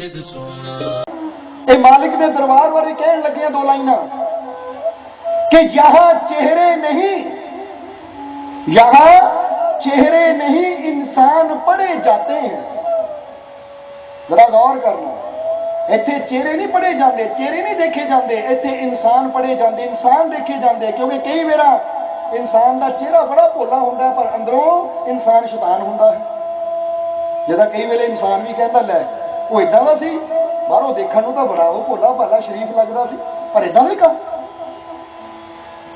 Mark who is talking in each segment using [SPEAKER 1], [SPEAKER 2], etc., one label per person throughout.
[SPEAKER 1] मुर्शिद सोना।
[SPEAKER 2] ये मालिक के दरबार बारे कहन लगे दो लाइना कि यहां चेहरे नहीं, यहां चेहरे नहीं इंसान पढ़े जाते हैं। जरा गौर करना, इत्थे चेहरे नहीं पढ़े जाते, चेहरे नहीं देखे जाते, इत्थे इंसान पढ़े जाते, इंसान देखे जाते। क्योंकि कई बार इंसान का चेहरा बड़ा भोला होंदा है पर अंदरों इंसान शैतान होंदा है। जिदा कई वेले इंसान भी कहता लै वो इदां दा सी, बाहरों देखण नूं तां बड़ा वो भोला भाला शरीफ लगदा सी पर इदां नहीं काम।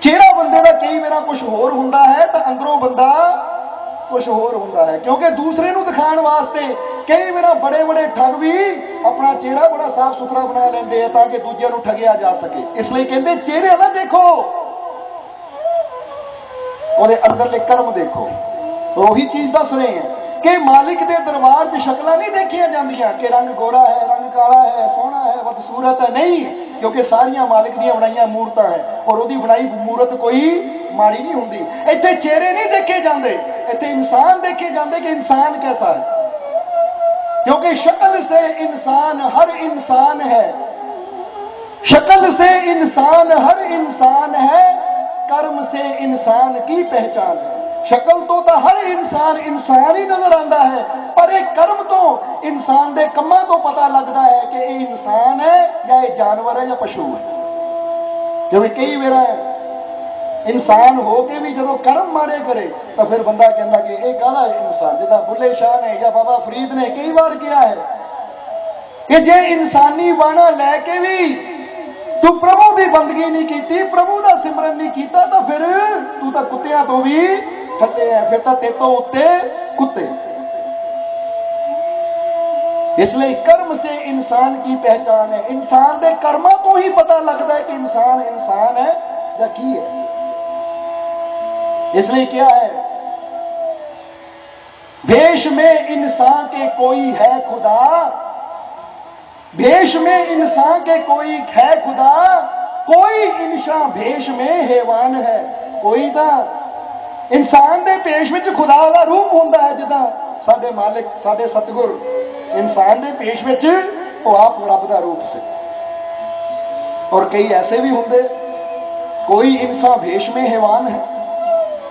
[SPEAKER 2] चेहरा बंदे का कई बार कुछ होर हुंदा है तो अंदरों बंदा कुछ होर हुंदा है। क्योंकि दूसरे नूं दिखाण वास्ते कई बार बड़े बड़े ठग भी अपना चेहरा बड़ा साफ सुथरा बना लेंदे हैं ताकि दूजिਆਂ नूं ठगिया जा सके। इसलिए कहंदे चेहरे ना देखो, ਉਹਦੇ अंदरले कर्म देखो। तो वही चीज दस रहे हैं कि मालिक के दरबार च शक्लां नहीं देखिया जांदियां कि रंग गोरा है, रंग काला है, सोहना है, बदसूरत है, नहीं। क्योंकि सारियां मालिक दी बनाईयां मूरतां है और ਉਹਦੀ बनाई मूरत कोई माड़ी नहीं हुंदी। इत्थे चेहरे नहीं देखे जांदे, इत्थे इंसान देखे जांदे कि इंसान कैसा है। क्योंकि शक्ल से इंसान हर इंसान है, शक्ल से इंसान हर इंसान है, कर्म से इंसान की पहचान है। शक्ल तो हर इंसान इंसान ही नजर आता है पर एक कर्म तो इंसान के कमां तो पता लगता है कि ये इंसान है या ये जानवर है या पशु है। क्योंकि कई बार इंसान हो के भी जो कर्म माड़े करे तो फिर बंदा कहता कि यह काला इंसान, जिदा बुल्ले शाह ने या बाबा फरीद ने कई बार किया है कि जे इंसानी बाणा लैके भी तू प्रभु की बंदगी नहीं की, प्रभु का सिमरन नहीं किया तो फिर तू तो कुत्तियां तो भी थले है, फिर तो तेतों उत्ते कुत्ते। इसलिए कर्म से इंसान की पहचान है। इंसान के कर्मों तो ही पता लगता है कि इंसान इंसान है या की है। इसलिए क्या है, भेष में इंसान के कोई है खुदा, भेष में इंसान के कोई है खुदा, कोई इंसान भेष में हैवान है। कोई तो इंसान के भेष में खुदा का रूप होता है, जिदा साडे मालिक साडे सतगुर इंसान के भेष में वो आप रब का रूप से। और कई ऐसे भी होंगे, कोई इंसान भेष में हैवान है,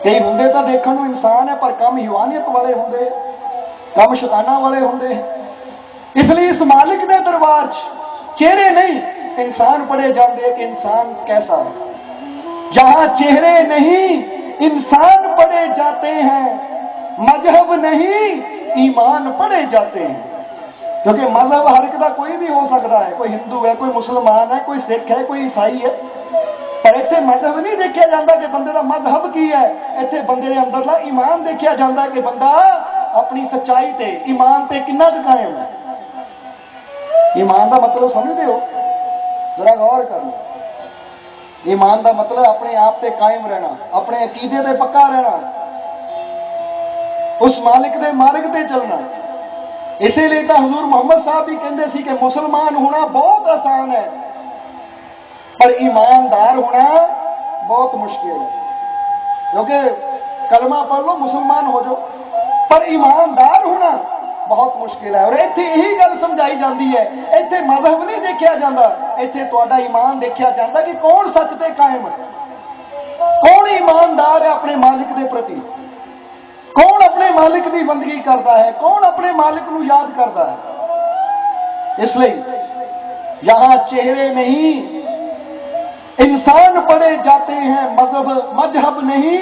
[SPEAKER 2] कई होंगे तो देखने को इंसान है पर कम हैवानियत वाले होंगे, कम शैताना वाले होंगे। इसलिए इस मालिक के दरबार चेहरे नहीं इंसान पढ़े जाते कि इंसान कैसा है। जहां चेहरे नहीं इंसान पढ़े जाते हैं, मजहब नहीं ईमान पढ़े जाते हैं। क्योंकि मजहब हर एक का कोई भी हो सकता है, कोई हिंदू है, कोई मुसलमान है, कोई सिख है, कोई ईसाई है, पर इत्थे मजहब नहीं देखा जाता कि बंदे का मजहब की है। इत्थे बंदे के अंदरला ईमान देखा जाता कि बंदा अपनी सच्चाई ते ईमान ते कितना कायम है। ईमान का मतलब समझते हो, जरा गौर करना। ईमान का मतलब अपने आप से कायम रहना, अपने अकीदे से पक्का रहना, उस मालिक के मार्ग से चलना। इसीलिए तो हुजूर मोहम्मद साहब भी कहते सी कि मुसलमान होना बहुत आसान है पर ईमानदार होना बहुत मुश्किल है। क्योंकि कलमा पढ़ लो मुसलमान हो जाओ, पर ईमानदार होना बहुत मुश्किल है। और इत्थे यही गल समझाई जाती है, इत्थे मजहब नहीं देखा जाता, इत्थे तुहाडा ईमान देखा जाता कि कौन सच ते कायम है, कौन ईमानदार है अपने मालिक के प्रति, कौन अपने मालिक की बंदगी करता है, कौन अपने मालिक को याद करता है। इसलिए यहां चेहरे नहीं इंसान पढ़े जाते हैं, मजहब नहीं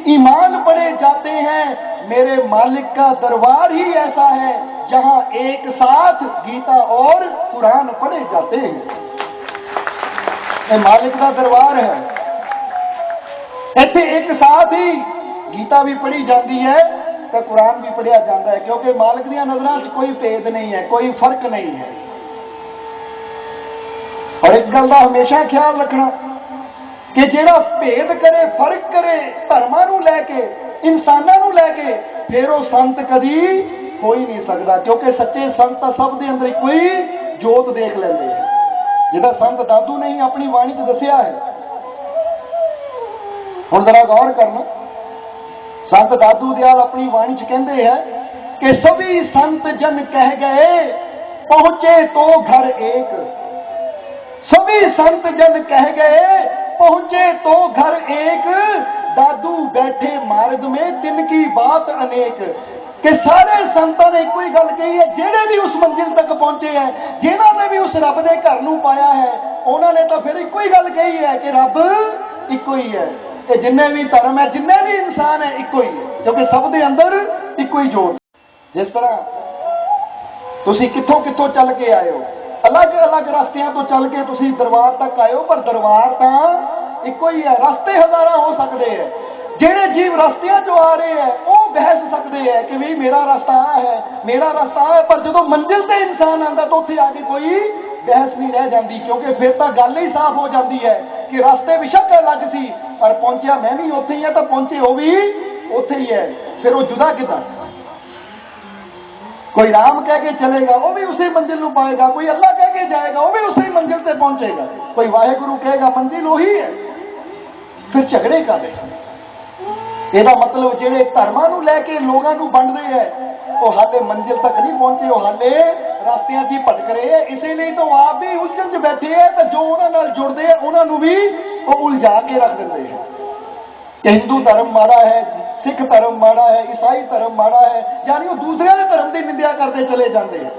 [SPEAKER 2] ईमान पढ़े जाते हैं। मेरे मालिक का दरबार ही ऐसा है जहां एक साथ गीता और कुरान पढ़े जाते हैं। ये मालिक का दरबार है, इत्थे एक साथ ही गीता भी पढ़ी जाती है तो कुरान भी पढ़िया जाता है। क्योंकि मालिक दी नजरों च कोई भेद नहीं है, कोई फर्क नहीं है। और एक गल का हमेशा ख्याल रखना कि जेड़ा भेद करे, फर्क करे धर्मां नूं लैके, इंसानां नूं लैके, फिर वो संत कदी हो ही नहीं सकता। क्योंकि सच्चे संत सब दे अंदर कोई जोत देख लेंदे हैं, जिहदा संत दादू ने ही अपनी वाणी च दसिया है। हुण जरा गौर करना, संत दादू दयाल अपनी वाणी च कहंदे हैं कि सभी संत जन कह गए पहुंचे तो घर एक। सभी संत जन कह गए पहुंचे तो घर एक। दादू बैठे मार्ग में तिनकी बात अनेक। कि सारे संतां ने एक ही गल कही है, जेड़े भी उस मंजिल तक पहुंचे हैं, जिन्होंने भी उस रब के घर नूं पाया है, उन्होंने तो फिर एक ही गल कही है कि रब इको ही है। कि जिन्ने भी धर्म है, जिन्ने भी इंसान है, इको ही है, क्योंकि सब दे अंदर इको ही जोत। जिस तरह तुसी कित्थों कित्थों चल के आए हो, अलग अलग रास्तियां तो चल के तुसी दरबार तक आए हो, पर दरबार तो इको ही है। रास्ते हजारा हो सकते हैं, जेड़े जीव रास्तियां चो आ रहे हैं वह बहस सकते हैं कि भी मेरा रास्ता आ है, मेरा रास्ता आ है, पर जो मंजिल से इंसान आता तो उत्थे आके कोई बहस नहीं रह जाती, क्योंकि फिर तो गल ही साफ हो जाती है कि रास्ते बेशक अलग सी, पर पहुंचा मैं भी उत्थे ही है, तो पहुंचे वो भी उत्थे ही है। फिर वो जुदा कितना? कोई राम कह के चलेगा वो भी उसी मंजिल को पाएगा, कोई अल्लाह कह के जाएगा वो भी उसी मंजिल से पहुंचेगा, कोई वाहेगुरु कहेगा मंजिल वही है। फिर झगड़े का दे ਇਹਦਾ मतलब ਜਿਹੜੇ ਧਰਮਾਂ ਨੂੰ ਲੈ ਕੇ ਲੋਕਾਂ ਨੂੰ ਵੰਡਦੇ ਹੈ ਉਹ ਹਾਲੇ ਮੰਜ਼ਿਲ ਤੱਕ ਨਹੀਂ ਪਹੁੰਚੇ, ਉਹ ਹਾਲੇ ਰਸਤਿਆਂ 'ਚ ਹੀ ਭਟਕ ਰਹੇ ਹੈ। ਇਸੇ ਲਈ ਤਾਂ ਆਪ ਵੀ ਉਲਝਣ 'ਚ ਬੈਠੇ ਹੈ, ਤਾਂ ਜੋ ਉਹਨਾਂ ਨਾਲ ਜੁੜਦੇ ਹੈ ਉਹਨਾਂ ਨੂੰ ਵੀ ਉਹ ਉਲਝਾ ਕੇ ਰੱਖ ਦਿੰਦੇ ਹੈ ਕਿ ਹਿੰਦੂ ਧਰਮ ਮਾੜਾ ਹੈ, ਸਿੱਖ ਧਰਮ ਮਾੜਾ ਹੈ, ਈਸਾਈ ਧਰਮ ਮਾੜਾ ਹੈ, ਯਾਨੀ ਉਹ ਦੂਸਰਿਆਂ ਦੇ ਧਰਮ ਦੀ ਨਿੰਦਿਆ ਕਰਦੇ ਚਲੇ ਜਾਂਦੇ ਹੈ।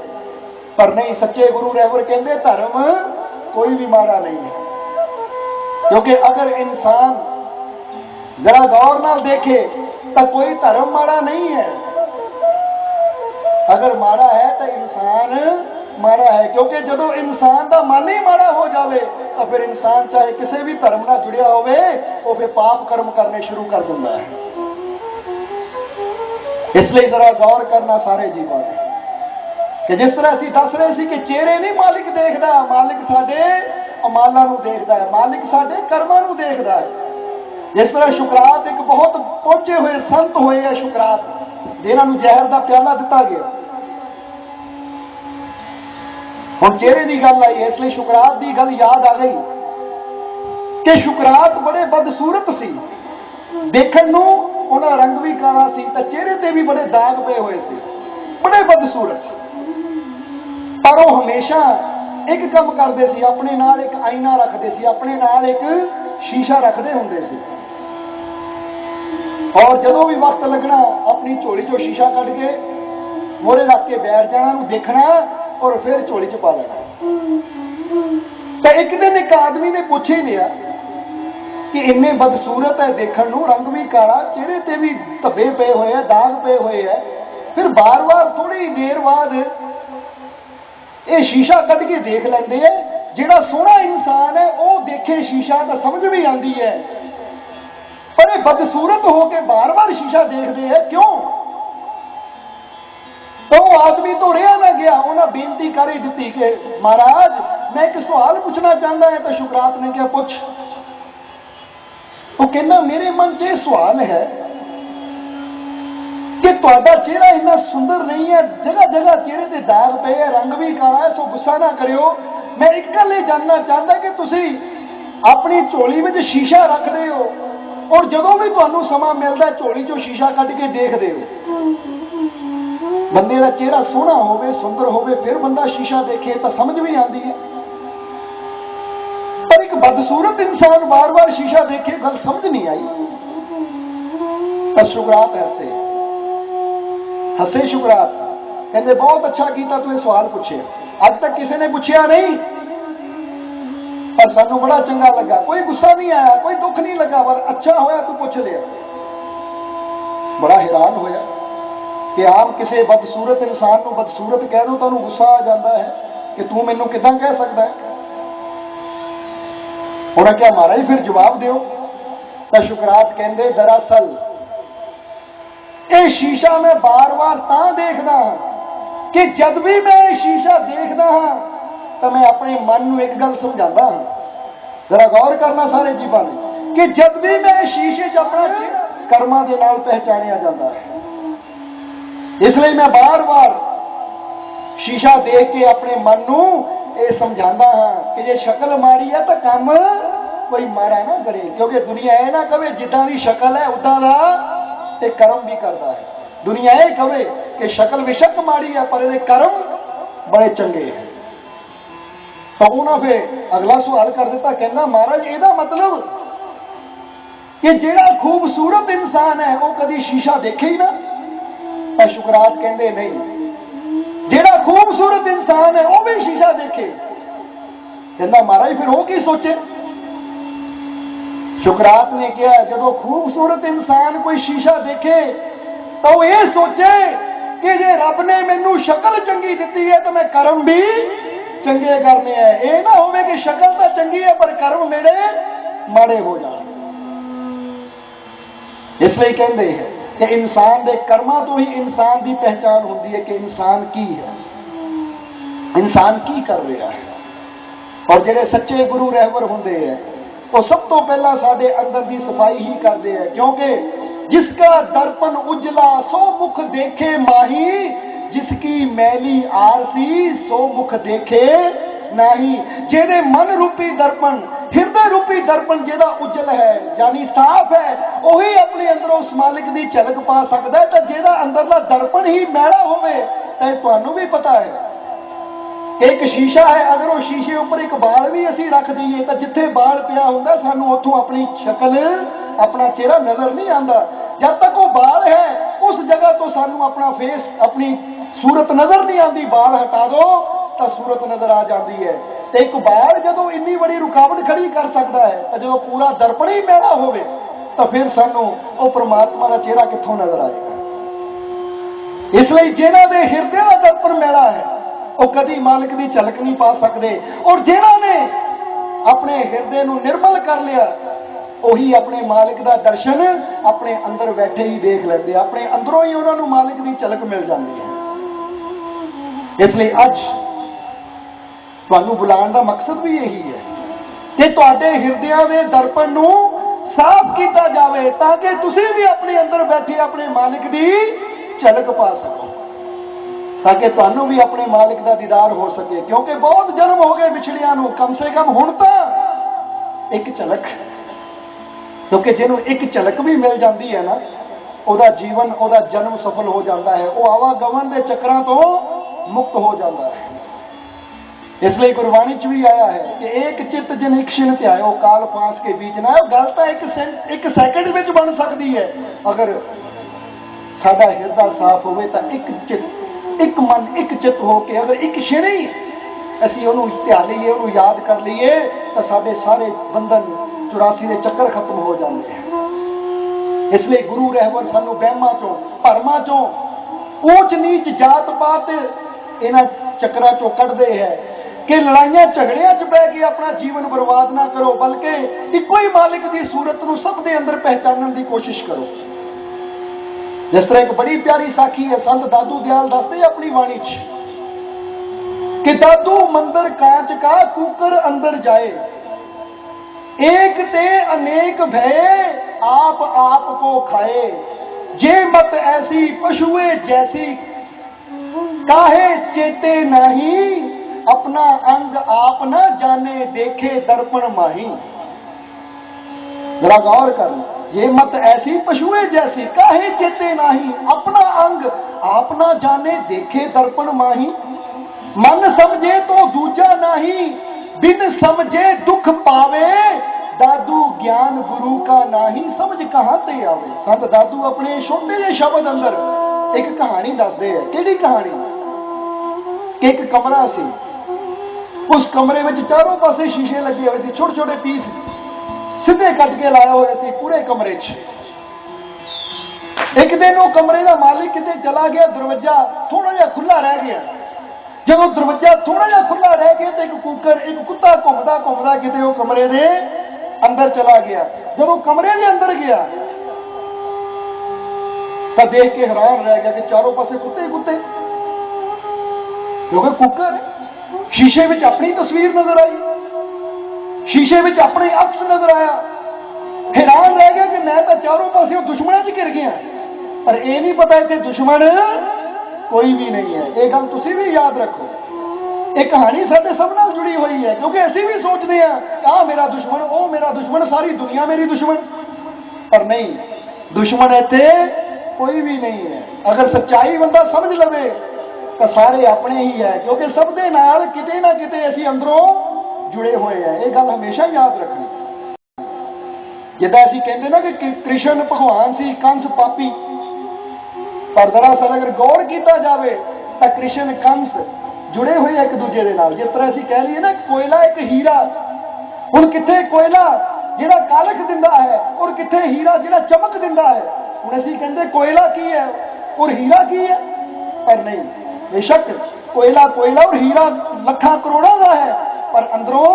[SPEAKER 2] ਪਰ ਨਹੀਂ, ਸੱਚੇ ਗੁਰੂ ਰਹਿਬਰ ਕਹਿੰਦੇ ਧਰਮ ਕੋਈ ਵੀ ਮਾੜਾ नहीं है, क्योंकि अगर इंसान जरा गौर नाल देखे तो कोई धर्म माड़ा नहीं है। अगर माड़ा है तो इंसान माड़ा है, क्योंकि जो इंसान का मन ही माड़ा हो जाए तो फिर इंसान चाहे किसी भी धर्म नाल जुड़िया होवे वो फिर पाप कर्म करने शुरू कर दिंदा है। इसलिए जरा गौर करना सारे जीवां ने कि जिस तरह असीं दस रहे सी कि चेहरे नहीं मालिक देखदा, मालिक साडे अमालां नूं देखदा है, मालिक साडे कर्मां नूं देखदा है। जिस तरह शुकरात एक बहुत पहुंचे हुए संत होए है, शुकरात जिन्हां नूं जहर का प्याला दिता गया। हुण चेहरे की गल आई है, इसलिए शुकरात की गल याद आ गई कि शुकरात बड़े बदसूरत सी, देखण नूं उन्हां रंग भी काला सी ते चेहरे ते भी बड़े दाग पे हुए सी, बड़े बदसूरत। पर वो हमेशा एक काम करते सी, अपने नाल एक आईना रखते सी, अपने नाल एक शीशा रखते हुंदे सी, और जदों भी वक्त लगना अपनी झोली चो शीशा कढ़ के मोहरे रख के बैठ जाना, देखना और फिर झोली च पा लेना। तो एक दिन एक आदमी ने पूछ ही लिया कि इन्ने बदसूरत है देखण नूं, रंग भी काला, चेहरे ते भी धब्बे पे हुए है, दाग पे हुए है, फिर बार बार थोड़ी देर बाद ये शीशा कढ़ के देख लेंदे है। जिहड़ा सोहना इंसान है वो देखे शीशा तो समझ भी आती है, पर ये बदसूरत होकर बार बार शीशा देखते हैं क्यों? तो वो आदमी तो रहा ना गया, उन्हें बेनती कर ही दी कि महाराज मैं एक सवाल पूछना चाहता है। तो शुकरात ने कहा पूछ। वो कहना मेरे मन च सवाल है कि तुहाडा चेहरा इतना सुंदर नहीं है, जगह जगह चेहरे ते दाग पे है, रंग भी काला है, सो गुस्सा ना करियो। मैं एक गल ये जानना चाहता कि तुसी अपनी झोली में शीशा रखते हो और जदों भी तुहानू समा मिलता झोली चो शीशा कढ़ के देखते हो। बंदे का चेहरा सोहना होवे, सुंदर होवे, फिर बंदा शीशा देखे तो समझ भी आती है, पर एक बदसूरत इंसान बार बार शीशा देखे गल समझ नहीं आई। तो शुकरात हसे शुकरात कहते बहुत अच्छा किया तू सवाल पूछे, अज तक किसी ने पूछा नहीं, पर सानू बड़ा चंगा लगा, कोई गुस्सा नहीं आया, कोई दुख नहीं लगा, पर अच्छा होया तू पूछ लिया। बड़ा हैरान होया कि आम किसी बदसूरत इंसान को बदसूरत कह दो तो गुस्सा आ जाता है कि तू मैनू किदां कह सकता है। उन्हें क्या मारा ही फिर जवाब दो। तो शुकरात कहते दरअसल ये शीशा मैं बार बार ता देखदा हाँ कि जब भी मैं शीशा देखदा हाँ तो मैं अपने मन में एक गल समझाता हाँ। जरा गौर करना सारे जीवां ने कि जब भी मैं शीशे च अपना कर्मां दे नाल पहचानिया जाता है, इसलिए मैं बार बार शीशा देख के अपने मन नूं ये समझाता हाँ कि जे शक्ल माड़ी है तो काम कोई माड़ा ना करे, क्योंकि दुनिया ये ना कहे जिद्दां दी शक्ल है उदां दा ते कर्म भी करता है। दुनिया ये कहे कि शक्ल बेशक माड़ी है पर ये कर्म बड़े चंगे हैं। तो उन्होंने फिर अगला सवाल कर दिता, कहना महाराज ਇਹਦਾ मतलब कि ਜਿਹੜਾ खूबसूरत इंसान है वो कभी शीशा देखे ही ना? तो शुकरात कहते नहीं, ਜਿਹੜਾ खूबसूरत इंसान है वो भी शीशा देखे। कहना महाराज फिर वो की सोचे? शुकरात ने कहा जो खूबसूरत इंसान कोई शीशा देखे तो वो ये सोचे कि जे रब ने मैनू शक्ल चंगी दी है तो मैं कर्म भी चंगे करने हैं। ये ना होवे कि शक्ल तो चंगी है पर कर्म मेरे माड़े हो जाए। इसलिए कहते हैं कि इंसान के कर्मां तो ही इंसान की पहचान होती है कि इंसान की है, इंसान की कर रहा है। और जेडे सच्चे गुरु रहबर होंदे हैं वो सब तो पहला साडे अंदर की सफाई ही करते हैं, क्योंकि जिसका दर्पण उजला सो मुख देखे माही, जिसकी मैली आरसी सो मुख देखे नाही। जेदे मन रूपी दर्पण, हृदय रूपी दर्पण जेदा उजल है यानी साफ है, वही अपने अंदरों उस मालिक की झलक पा सकता है। तो जेदा अंदरला दर्पण ही मैला होवे तो तुहानू भी पता है एक शीशा है, अगर वो शीशे ऊपर एक बाल भी असी रख दईए तो जिथे बाल पिया होंदा सानू उत्थों अपनी शक्ल, अपना चेहरा नजर नहीं आता। जब तक वो बाल है उस जगह तो सानू अपना फेस, अपनी सूरत नजर नहीं आती। बाल हटा दो तो सूरत नजर आ जाती है। तो एक बाल जो इन्नी बड़ी रुकावट खड़ी कर सकता है तो जो पूरा दर्पण ही मैला होवे तो फिर सानू वो परमात्मा का चेहरा कित्थों नजर आएगा। इसलिए जिन्हां दे हिरदे का दर्पण मैला है वो कभी मालिक की झलक नहीं पा सकते, और जिन्हां ने अपने हिरदे नूं निर्मल कर लिया वही अपने मालिक का दर्शन अपने अंदर बैठे ही देख लेंगे, अपने अंदरों ही उन्होंने मालिक की झलक मिल जाती है। इसलिए अज तुहानू बुलाने का मकसद भी यही है कि तुहाडे हिरदियां दे दर्पण नूं साफ किया जाए ताकि तुसीं भी अपने अंदर बैठे अपने मालिक की झलक पा सको, ताकि तुहानू भी अपने मालिक का दीदार हो सके। क्योंकि बहुत जन्म हो गए विछड़ियां नूं, कम से कम हुण तां एक झलक, क्योंकि जिन्हों एक झलक भी मिल जाती है ना वह जीवन, वह जन्म सफल हो जाता है, वह आवागमन के चक्रां तो मुक्त हो जाता है। इसलिए गुरबाणी च भी आया है कि एक चित्त जिन इक्शिन त्यायो काल फांस के बीच ना। गल तो एक सैकंड में बन सकती है अगर साडा हिरदा साफ होवे तो एक चित्त, एक मन, एक चित्त होके अगर एक क्षण ही असीं उहनूं ध्यान लईए, उहनूं याद कर लीए तो साडे सारे बंधन 84 के चक्कर खत्म हो जाते हैं। इसलिए गुरु रहबर सानू वहमां चों, भरमां चों, ऊंच नीच जात पात इन्हां चक्करां चों कढदे है कि लड़ाइयां झगड़ियां च बह के अपना जीवन बर्बाद ना करो, बल्कि इको ही मालिक की सूरत नूं सब दे अंदर पहचानने की कोशिश करो। जिस तरह एक बड़ी प्यारी साखी है, संत दादू दयाल दसते अपनी वाणी च कि दादू मंदिर कांच का कूकर अंदर जाए, एक ते अनेक भये आप आप को खाए, जे मत ऐसी पशुए जैसी काहे चेते नहीं, अपना अंग आप न जाने देखे दर्पण माही। जरा गौर कर, ये मत ऐसी पशुए जैसी काहे चेते नहीं, अपना अंग आप न जाने देखे दर्पण माही। मन समझे तो दूजा नहीं, बिन समझे दुख पावे, दादू ज्ञान गुरु का नाही, समझ कहां ते आवे। संत दादू अपने छोटे जे शब्द अंदर एक कहानी दसदे है। किहड़ी कहानी? एक कमरा सी, उस कमरे में चारों पासे शीशे लगे हुए थे, छोटे छोटे पीस सीधे कट के लाए हुए थे पूरे कमरे च। एक दिन वो कमरे का मालिक किते चला गया, दरवाजा थोड़ा जा खुला रह गया। जब दरवाजा थोड़ा जा खुला रह गया तो एक कुकर, एक कुत्ता घूमता घूमता किते वो कमरे के अंदर चला गया। जब वो कमरे के अंदर गया तो देख के हैरान रह गया कि चारों पासे कुत्ते कुत्ते, क्योंकि कुकर शीशे में अपनी तस्वीर नजर आई, शीशे में अपने अक्स नजर आया। हैरान रह गया कि मैं तो चारों पासे दुश्मनों च घिर गया, पर यह नहीं पता कि दुश्मन कोई भी नहीं है। यह गल तुसीं भी याद रखो, एक कहानी साडे सब नाल जुड़ी हुई है, क्योंकि असीं भी सोचते हैं आ मेरा दुश्मन, ओ मेरा दुश्मन, सारी दुनिया मेरी दुश्मन, पर नहीं, दुश्मन इत्थे कोई भी नहीं है। अगर सच्चाई बंदा समझ लवे ਤਾਂ ਸਾਰੇ ਆਪਣੇ ਹੀ ਹੈ, ਕਿਉਂਕਿ ਸਭ ਦੇ ਨਾਲ ਕਿਤੇ ਨਾ ਕਿਤੇ ਅਸੀਂ ਅੰਦਰੋਂ ਜੁੜੇ ਹੋਏ ਆ। ਇਹ ਗੱਲ ਹਮੇਸ਼ਾ ਯਾਦ ਰੱਖਣੀ। ਜਿੱਦਾਂ ਅਸੀਂ ਕਹਿੰਦੇ ਨਾ ਕਿ ਕ੍ਰਿਸ਼ਨ ਭਗਵਾਨ ਸੀ, ਕੰਸ ਪਾਪੀ, ਪਰ ਦਰਅਸਲ ਅਗਰ ਗੌਰ ਕੀਤਾ ਜਾਵੇ ਤਾਂ ਕ੍ਰਿਸ਼ਨ ਕੰਸ ਜੁੜੇ ਹੋਏ ਇੱਕ ਦੂਜੇ ਦੇ ਨਾਲ। ਜਿਸ ਤਰ੍ਹਾਂ ਅਸੀਂ ਕਹਿ ਲਈਏ ਨਾ ਕੋਇਲਾ ਇੱਕ ਹੀਰਾ, ਹੁਣ ਕਿੱਥੇ ਕੋਇਲਾ ਜਿਹੜਾ ਕਾਲਖ ਦਿੰਦਾ ਹੈ ਔਰ ਕਿੱਥੇ ਹੀਰਾ ਜਿਹੜਾ ਚਮਕ ਦਿੰਦਾ ਹੈ। ਹੁਣ ਅਸੀਂ ਕਹਿੰਦੇ ਕੋਇਲਾ ਕੀ ਹੈ ਔਰ ਹੀਰਾ ਕੀ ਹੈ, ਪਰ ਨਹੀਂ, ਬੇਸ਼ੱਕ ਕੋਇਲਾ ਕੋਇਲਾ ਔਰ ਹੀਰਾ ਲੱਖਾਂ ਕਰੋੜਾਂ ਦਾ ਹੈ, ਪਰ ਅੰਦਰੋਂ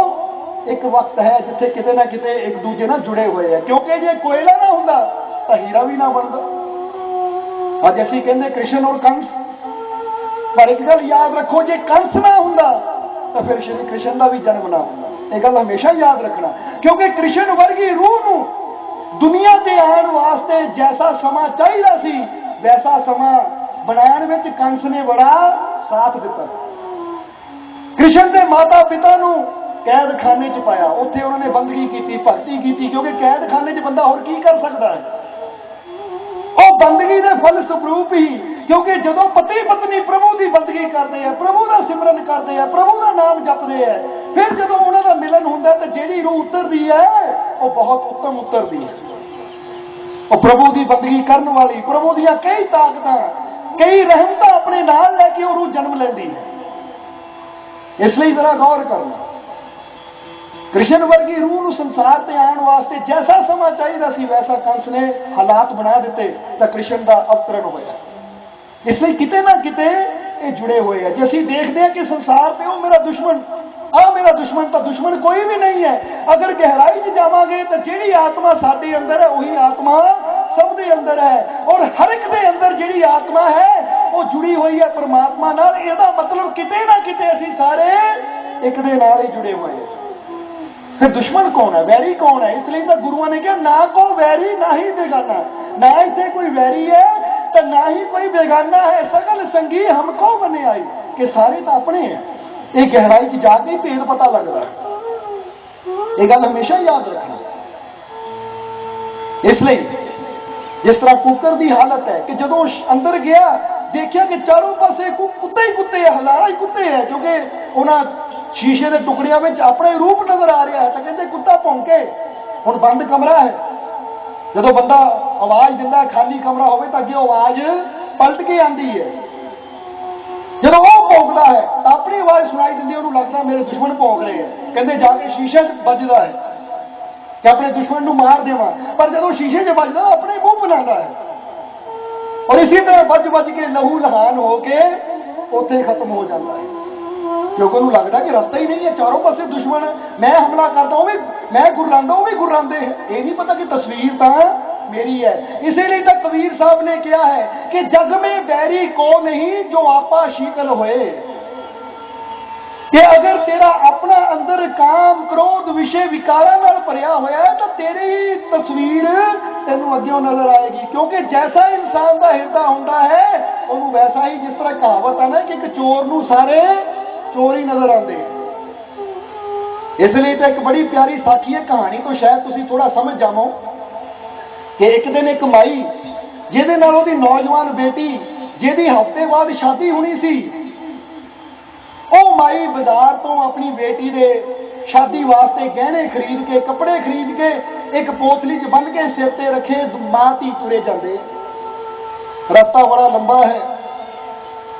[SPEAKER 2] ਇੱਕ ਵਕਤ ਹੈ ਜਿੱਥੇ ਕਿਤੇ ਨਾ ਕਿਤੇ ਇੱਕ ਦੂਜੇ ਨਾਲ ਜੁੜੇ ਹੋਏ ਆ। ਕਿਉਂਕਿ ਜੇ ਕੋਇਲਾ ਨਾ ਹੁੰਦਾ ਤਾਂ ਹੀਰਾ ਵੀ ਨਾ ਬਣਦਾ। ਅੱਜ ਅਸੀਂ ਕਹਿੰਦੇ ਕ੍ਰਿਸ਼ਨ ਔਰ ਕੰਸ, ਪਰ ਇੱਕ ਗੱਲ ਯਾਦ ਰੱਖੋ, ਜੇ ਕੰਸ ਨਾ ਹੁੰਦਾ ਤਾਂ ਫਿਰ ਸ਼੍ਰੀ ਕ੍ਰਿਸ਼ਨ ਦਾ ਵੀ ਜਨਮ ਨਾ ਹੁੰਦਾ। ਇਹ ਗੱਲ ਹਮੇਸ਼ਾ ਯਾਦ ਰੱਖਣਾ, ਕਿਉਂਕਿ ਕ੍ਰਿਸ਼ਨ ਵਰਗੀ ਰੂਹ ਨੂੰ ਦੁਨੀਆ ਤੇ ਆਉਣ ਵਾਸਤੇ ਜੈਸਾ ਸਮਾਂ ਚਾਹੀਦਾ ਸੀ ਵੈਸਾ ਸਮਾਂ ਬਣਾਉਣ ਵਿੱਚ ਕੰਸ ਨੇ ਬੜਾ ਸਾਥ ਦਿੱਤਾ। ਕ੍ਰਿਸ਼ਨ ਦੇ ਮਾਤਾ ਪਿਤਾ ਨੂੰ ਕੈਦਖਾਨੇ 'ਚ ਪਾਇਆ, ਉੱਥੇ ਉਹਨਾਂ ਨੇ ਬੰਦਗੀ ਕੀਤੀ, ਭਗਤੀ ਕੀਤੀ, ਕਿਉਂਕਿ ਕੈਦਖਾਨੇ 'ਚ ਬੰਦਾ ਹੋਰ ਕੀ ਕਰ ਸਕਦਾ ਹੈ। ਉਹ ਬੰਦਗੀ ਦੇ ਫਲ ਸਰੂਪ ਹੀ, ਕਿਉਂਕਿ ਜਦੋਂ ਪਤੀ ਪਤਨੀ ਪ੍ਰਭੂ ਦੀ ਬੰਦਗੀ ਕਰਦੇ ਆ, ਪ੍ਰਭੂ ਦਾ ਸਿਮਰਨ ਕਰਦੇ ਆ, ਪ੍ਰਭੂ ਦਾ ਨਾਮ ਜਪਦੇ ਆ, ਫਿਰ ਜਦੋਂ ਉਹਨਾਂ ਦਾ ਮਿਲਨ ਹੁੰਦਾ ਤਾਂ ਜਿਹੜੀ ਰੂਹ ਉਤਰਦੀ ਹੈ ਉਹ ਬਹੁਤ ਉੱਤਮ ਉਤਰਦੀ ਹੈ। ਉਹ ਪ੍ਰਭੂ ਦੀ ਬੰਦਗੀ ਕਰਨ ਵਾਲੀ, ਪ੍ਰਭੂ ਦੀਆਂ ਕਈ ਤਾਕਤਾਂ, ਕਈ ਰਹਿਮਤਾਂ ਆਪਣੇ ਨਾਲ ਲੈ ਕੇ ਉਹ ਰੂਹ ਜਨਮ ਲੈਂਦੀ ਹੈ। ਇਸ ਲਈ ਜ਼ਰਾ ਗੌਰ ਕਰਨਾ, ਕ੍ਰਿਸ਼ਨ ਵਰਗੀ ਰੂਹ ਨੂੰ ਸੰਸਾਰ ਤੇ ਆਉਣ ਵਾਸਤੇ ਜੈਸਾ ਸਮਾਂ ਚਾਹੀਦਾ ਸੀ ਵੈਸਾ ਕੰਸ ਨੇ ਹਾਲਾਤ ਬਣਾ ਦਿੱਤੇ ਤਾਂ ਕ੍ਰਿਸ਼ਨ ਦਾ ਅਵਤਰਨ ਹੋਇਆ। ਇਸ ਲਈ ਕਿਤੇ ਨਾ ਕਿਤੇ ਇਹ ਜੁੜੇ ਹੋਏ ਆ। ਜੇ ਅਸੀਂ ਦੇਖਦੇ ਹਾਂ ਕਿ ਸੰਸਾਰ ਤੇ ਉਹ ਮੇਰਾ ਦੁਸ਼ਮਣ, ਆਹ ਮੇਰਾ ਦੁਸ਼ਮਣ, ਤਾਂ ਦੁਸ਼ਮਣ ਕੋਈ ਵੀ ਨਹੀਂ ਹੈ। ਅਗਰ ਗਹਿਰਾਈ 'ਚ ਜਾਵਾਂਗੇ ਤਾਂ ਜਿਹੜੀ ਆਤਮਾ ਸਾਡੇ ਅੰਦਰ ਹੈ ਉਹੀ ਆਤਮਾ ਸਭ ਦੇ ਅੰਦਰ ਹੈ, ਔਰ ਹਰ ਇੱਕ ਦੇ ਅੰਦਰ ਜਿਹੜੀ ਆਤਮਾ ਹੈ ਉਹ ਜੁੜੀ ਹੋਈ ਹੈ ਪਰਮਾਤਮਾ ਨਾਲ। ਇਹਦਾ ਮਤਲਬ ਕਿਤੇ ਨਾ ਕਿਤੇ ਅਸੀਂ ਸਾਰੇ ਇੱਕ ਦੇ ਨਾਲ ਹੀ ਜੁੜੇ ਹੋਏ ਹਾਂ। ਫਿਰ ਦੁਸ਼ਮਣ ਕੌਣ ਹੈ, ਵੈਰੀ ਕੌਣ ਹੈ? ਇਸ ਲਈ ਤਾਂ ਗੁਰੂਆਂ ਨੇ ਕਿਹਾ ਨਾ ਕੋ ਵੈਰੀ ਨਾ ਹੀ ਬੇਗਾਨਾ, ਨਾ ਇੱਥੇ ਕੋਈ ਵੈਰੀ ਹੈ ਤਾਂ ਨਾ ਹੀ ਕੋਈ ਬੇਗਾਨਾ ਹੈ। ਸਗਲ ਸੰਗੀ ਹਮਕੋ ਬਨੇ ਆਈ, ਕਿ ਸਾਰੇ ਤਾਂ ਆਪਣੇ ਹੈ। ਇਹ ਗਹਿਰਾਈ 'ਚ ਜਾ ਕੇ ਹੀ ਭੇਦ ਪਤਾ ਲੱਗਦਾ ਹੈ। ਇਹ ਗੱਲ ਹਮੇਸ਼ਾ ਯਾਦ ਰੱਖਣਾ। ਇਸ ਲਈ ਜਿਸ ਤਰ੍ਹਾਂ ਕੁੱਕਰ ਦੀ ਹਾਲਤ ਹੈ ਕਿ ਜਦੋਂ ਅੰਦਰ ਗਿਆ ਦੇਖਿਆ ਕਿ ਚਾਰੋਂ ਪਾਸੇ ਕੁੱਤੇ ਹੀ ਕੁੱਤੇ ਹੈ, ਹਜ਼ਾਰਾਂ ਹੀ ਕੁੱਤੇ ਹੈ, ਕਿਉਂਕਿ ਉਹਨਾਂ ਸ਼ੀਸ਼ੇ ਦੇ ਟੁਕੜਿਆਂ ਵਿੱਚ ਆਪਣੇ ਰੂਪ ਨਜ਼ਰ ਆ ਰਿਹਾ ਹੈ। ਤਾਂ ਕਹਿੰਦੇ ਕੁੱਤਾ ਭੌਂਕੇ। ਹੁਣ ਬੰਦ ਕਮਰਾ ਹੈ, ਜਦੋਂ ਬੰਦਾ ਆਵਾਜ਼ ਦਿੰਦਾ, ਖਾਲੀ ਕਮਰਾ ਹੋਵੇ ਤਾਂ ਅੱਗੇ ਆਵਾਜ਼ ਪਲਟ ਕੇ ਆਉਂਦੀ ਹੈ। ਜਦੋਂ ਉਹ ਭੌਂਕਦਾ ਹੈ ਤਾਂ ਆਪਣੀ ਆਵਾਜ਼ ਸੁਣਾਈ ਦਿੰਦੀ, ਉਹਨੂੰ ਲੱਗਦਾ ਮੇਰੇ ਦੁਸ਼ਮਣ ਭੌਂਕ ਰਹੇ ਹੈ। ਕਹਿੰਦੇ ਜਾ ਕੇ ਸ਼ੀਸ਼ੇ 'ਚ ਵੱਜਦਾ ਹੈ ਕਿ ਆਪਣੇ ਦੁਸ਼ਮਣ ਨੂੰ ਮਾਰ ਦੇਵਾਂ, ਪਰ ਜਦੋਂ ਸ਼ੀਸ਼ੇ 'ਚ ਵੱਜਦਾ ਆਪਣੇ ਮੂੰਹ ਬਣਾਉਂਦਾ ਹੈ, ਔਰ ਇਸੇ ਤਰ੍ਹਾਂ ਵੱਜ ਵੱਜ ਕੇ ਲਹੂ ਲਹਾਨ ਹੋ ਕੇ ਉੱਥੇ ਖਤਮ ਹੋ ਜਾਂਦਾ ਹੈ। ਕਿਉਂਕਿ ਉਹਨੂੰ ਲੱਗਦਾ ਕਿ ਰਸਤਾ ਹੀ ਨਹੀਂ ਹੈ, ਚਾਰੋਂ ਪਾਸੇ ਦੁਸ਼ਮਣ ਹੈ, ਮੈਂ ਹਮਲਾ ਕਰਦਾ ਉਹ ਵੀ, ਮੈਂ ਗੁਰਰਾਂਦਾ ਉਹ ਵੀ ਗੁਰਰਾਂਦੇ ਹੈ। ਇਹ ਨਹੀਂ ਪਤਾ ਕਿ ਤਸਵੀਰ ਤਾਂ ਮੇਰੀ ਹੈ। ਇਸੇ ਲਈ ਤਾਂ ਕਬੀਰ ਸਾਹਿਬ ਨੇ ਕਿਹਾ ਹੈ ਕਿ ਜਗ ਮੇਂ बैरी को नहीं जो आपा शीतल होए, कि अगर तेरा अपना अंदर काम क्रोध विषय विकारां नाल भरिया होया है तो तेरी ही तस्वीर तेनू अग्गों नजर आएगी। क्योंकि जैसा इंसान का हिरदा हुंदा है उन्होंने वैसा ही, जिस तरह कहावत है ना कि एक चोर नू सारे चोर ही नजर आते हैं। इसलिए तो एक बड़ी प्यारी साखी है, कहानी तो शायद तुसी थोड़ा समझ जावो कि एक दिन एक माई जिहदे नाल ओहदी नौजवान बेटी जिहदी हफ्ते बाद शादी होनी सी, ਉਹ ਮਾਈ ਬਾਜ਼ਾਰ ਤੋਂ ਆਪਣੀ ਬੇਟੀ ਦੇ ਸ਼ਾਦੀ ਵਾਸਤੇ ਗਹਿਣੇ ਖਰੀਦ ਕੇ, ਕੱਪੜੇ ਖਰੀਦ ਕੇ ਇੱਕ ਪੋਤਲੀ 'ਚ ਬੰਨ੍ਹ ਕੇ ਸਿਰ ਤੇ ਰੱਖੇ ਮਾਂ ਧੀ ਤੁਰੇ ਜਾਂਦੇ। ਰਸਤਾ ਬੜਾ ਲੰਬਾ ਹੈ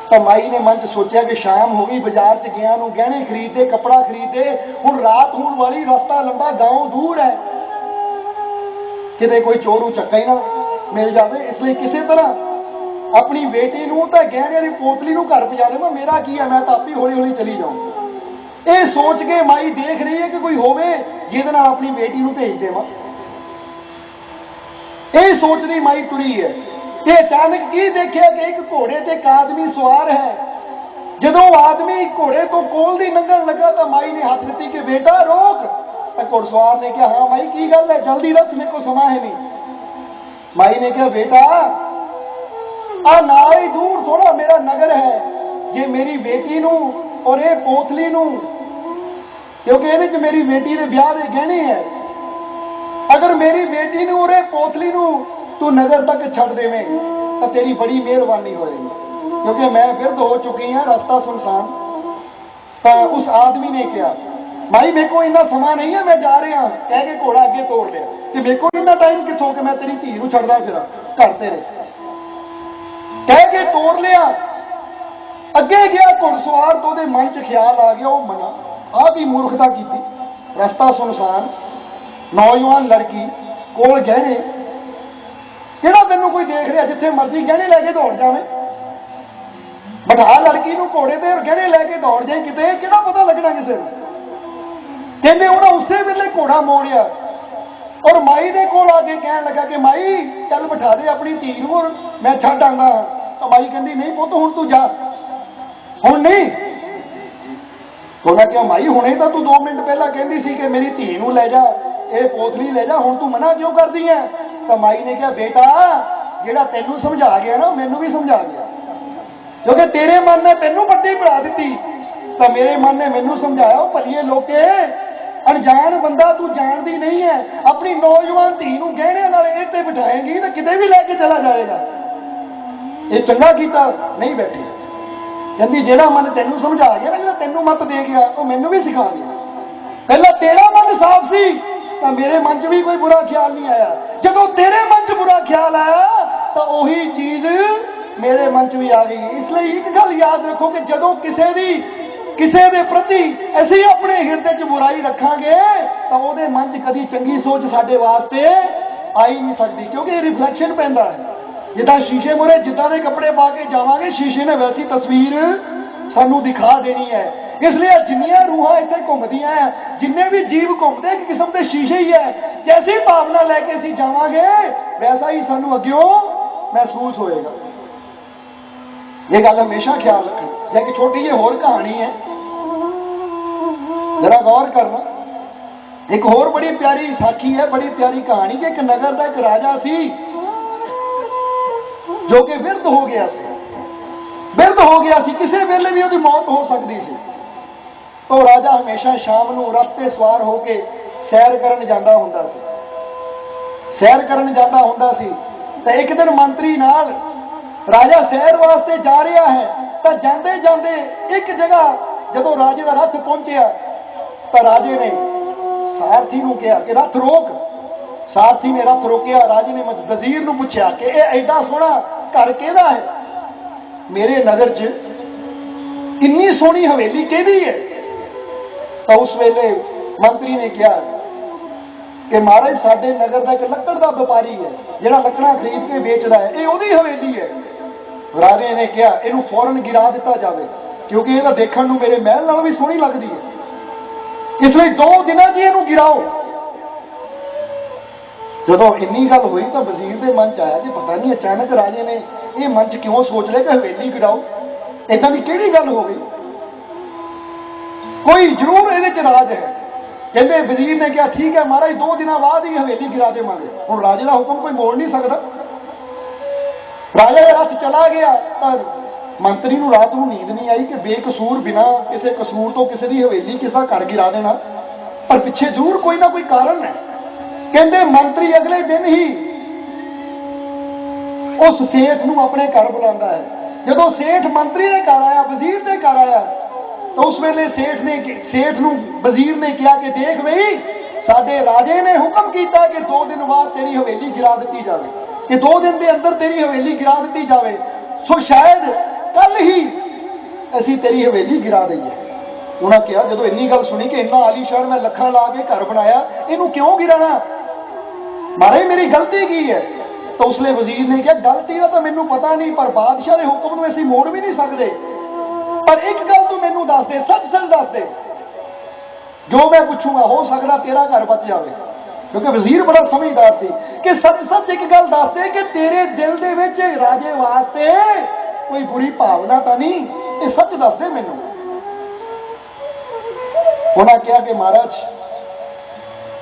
[SPEAKER 2] ਤਾਂ ਮਾਈ ਨੇ ਮਨ 'ਚ ਸੋਚਿਆ ਕਿ ਸ਼ਾਮ ਹੋ ਗਈ, ਬਾਜ਼ਾਰ 'ਚ ਗਿਆ ਨੂੰ ਗਹਿਣੇ ਖਰੀਦੇ, ਕੱਪੜਾ ਖਰੀਦੇ, ਹੁਣ ਰਾਤ ਹੋਣ ਵਾਲੀ, ਰਸਤਾ ਲੰਬਾ, ਗਾਉਂ ਦੂਰ ਹੈ, ਕਿਤੇ ਕੋਈ ਚੋਰੂ ਚੱਕਾ ਹੀ ਨਾ ਮਿਲ ਜਾਵੇ। ਇਸ ਲਈ ਕਿਸੇ ਤਰ੍ਹਾਂ अपनी बेटी नूं तां गहने दी पोतली नूं घर पजा देवां, मेरा की है, मैं तां आपी हौली हौली चली जाऊं। ये सोच के माई देख रही है कि कोई होवे जिहदे नाल अपनी बेटी नूं भेज देवां। ये सोचदी माई तुरी है कि अचानक की देखिया कि एक घोड़े ते एक आदमी सवार है। जदों आदमी घोड़े तो कोल दी लंघण लगा तो माई ने हथ दित्ती कि बेटा रोक। तो घुड़सवार ने कहा हाँ माई की गल है, जल्दी दस, मेरे को समा है नहीं। माई ने कहा बेटा आ नाल ही दूर थोड़ा मेरा नगर है, जे मेरी बेटी नूं और ये पोतली नूं, क्योंकि ये च मेरी बेटी दे ब्याह दे गहने है, अगर मेरी बेटी नूं और ये पोतली नूं तू नगर तक छड़ देवें तो तेरी बड़ी मेहरबानी होएगी। क्योंकि मैं बिरध हो चुकी हाँ, रास्ता सुनसान। तो उस आदमी ने कहा माई मेरे को इन्ना समा नहीं है, मैं जा रहा कह के घोड़ा अगे तोड़ लिया कि मेरे को इन्ना टाइम कितों कि मैं तेरी धी नूं छड्डदा फिरां घर तेरे, कह के तोड़ लिया। अगे गया घुड़सवार तो ਉਹਦੇ मन च ख्याल आ गया, वो मना आ की मूर्खता की, रास्ता सुनसान, नौजवान लड़की कोल गहने, किहड़ा तैनूं कोई देख रहा, जिथे मर्जी गहने लैके दौड़ जावे, बिठा लड़की नूं घोड़े ते गहने लैके दौड़ जाए किते, किहड़ा पता लगना किसे नूं। कहते उन्हें उसे वेले घोड़ा मोड़िया और माई दे कोल आके कहन लगा कि माई चल बिठा दे अपनी धी नूं, मैं छड्ड आंदा। तो माई कहती नहीं पुत्त हुण तू जा, हुण नहीं। तो मैं क्या माई हुणे तो तू 2 मिनट पहला कहती सी कि मेरी धी नूं लै जा, ये पोथली लै जा, हुण तू मना क्यों करदी है। तो माई ने कहा बेटा जिहड़ा तैनूं समझा गया ना मैनूं भी समझा गया, क्योंकि तेरे मन ने तैनूं बड्डी बढ़ा दी, तो मेरे मन ने मैनूं समझाया भलिए लोके अनजान बंदा तू जानती नहीं है, अपनी नौजवान धी नूं गहणे नाल इत्ते बिठाएगी तो किते भी लैके चला जाएगा, ये चंगा कीता नहीं बैठी। कहती जेड़ा मन तैनूं समझा गया ना, जेड़ा तैनूं मत दे गया वो मैनूं भी सिखा गया। पहला तेरा मन साफ सी तो मेरे मन च भी कोई बुरा ख्याल नहीं आया, जदों तेरे मन च बुरा ख्याल आया तो वही चीज मेरे मन च भी आ गई। इसलिए एक गल याद रखो कि जदों किसी दे प्रति असीं अपने हिरदे च बुराई रखांगे तो उहदे मन च कदी चंगी सोच साडे वास्ते आई नहीं सकती, क्योंकि रिफ्लैक्शन पैंदा है। जिद्दां शीशे मुहरे जिद्दां दे कपड़े पा के जावांगे, शीशे ने वैसी तस्वीर सानू दिखा देनी है। इसलिए जिन्नियां रूहां इत्थे घुमदियां है, जिन्ने भी जीव घुमदे एक किस्म के शीशे ही है, जैसी भावना लैके असीं जावांगे वैसा ही सानू अग्यों महसूस होएगा। ये गल हमेशा ख्याल रखना। एक छोटी जी होर कहानी है, जरा गौर करना। एक होर बड़ी प्यारी साखी है, बड़ी प्यारी कहानी कि एक नगर का एक राजा सी जो कि बिरध हो गया सी, बिरध हो गया सी, किसी वेले भी उसकी मौत हो सकती सी। तो राजा हमेशा शाम को रथ ते सवार होके सैर करन जांदा हुंदा सी, सैर करन जांदा हुंदा सी। ते एक दिन मंत्री नाल राजा सैर वास्ते जा रहा है, तो जाते जाते एक जगह जदों राजे का रथ पहुंचया तो राजे ने सारथी नूं कहा कि रथ रोक। सारथी ने रथ रोकिया। राजे ने वजीर नूं पूछया कि यह एडा सोहना घर किहदा है, मेरे नगर च इन्नी सोहनी हवेली किहदी है। तो उस वेले मंत्री ने कहा कि महाराज साडे नगर का एक लकड़ का व्यापारी है, जिहड़ा लकड़ा खरीद के बेचदा है, यह उहदी हवेली है। राजे ने कहा इहनूं फौरन गिरा दिता जाए, क्योंकि यह देखण नूं मेरे महल नालों भी सोहनी लगदी है, इसलिए 2 दिनां 'च इहनूं गिराओ। जदों इन्नी गल हुई तो वजीर के मन च आया कि पता नहीं अचानक राजे ने यह मन च क्यों सोच लिया कि हवेली गिराओ, इदां दी किहड़ी गल हो गई, कोई जरूर इहदे च राज है। कहते वजीर ने कहा ठीक है महाराज 2 दिनों बाद ही हवेली गिरा देवांगे। हुण राजे का हुक्म कोई मोड़ नहीं सकता। राजा का रथ चला गया, पर मंत्री नूं रात नूं नींद नहीं आई कि बेकसूर बिना किसी कसूर तो किसी की हवेली किसी घर गिरा देना, पर पिछे जरूर कोई ना कोई कारण है। कहते मंत्री अगले दिन ही उस सेठ नूं अपने घर बुलाता है। जदों सेठ मंत्री के घर आया, वजीर के घर आया, तो उस वेले सेठ नूं वजीर ने कहा कि देख बई साडे राजे ने हुक्म किया कि 2 दिन बाद तेरी हवेली गिरा दी जाए, कि 2 दिन के अंदर तेरी हवेली गिरा दी जाए, सो शायद कल ही असी तेरी हवेली गिरा दईए। उन्हें कहा जो इन्नी गल सुनी कि इन्ना आलीशान मैं लखा ला के घर बनाया, इनू क्यों गिराना, महाराज मेरी गलती की है। तो उसने वजीर ने कहा गलती का तो मैनू पता नहीं, पर बादशाह के हुक्म में असीं मोड़ भी नहीं सकते, पर एक गल तू मैनू दस दे, सच सच दस दे, जो मैं पूछूंगा हो सकता तेरा घर बच जाए। क्योंकि वजीर बड़ा समझदार सी कि सच सच एक गल दस दे कि तेरे दिल दे विच राजे वास्ते कोई बुरी भावना तो नहीं, ये सच दस दे मैनू। उन्हें कहा कि महाराज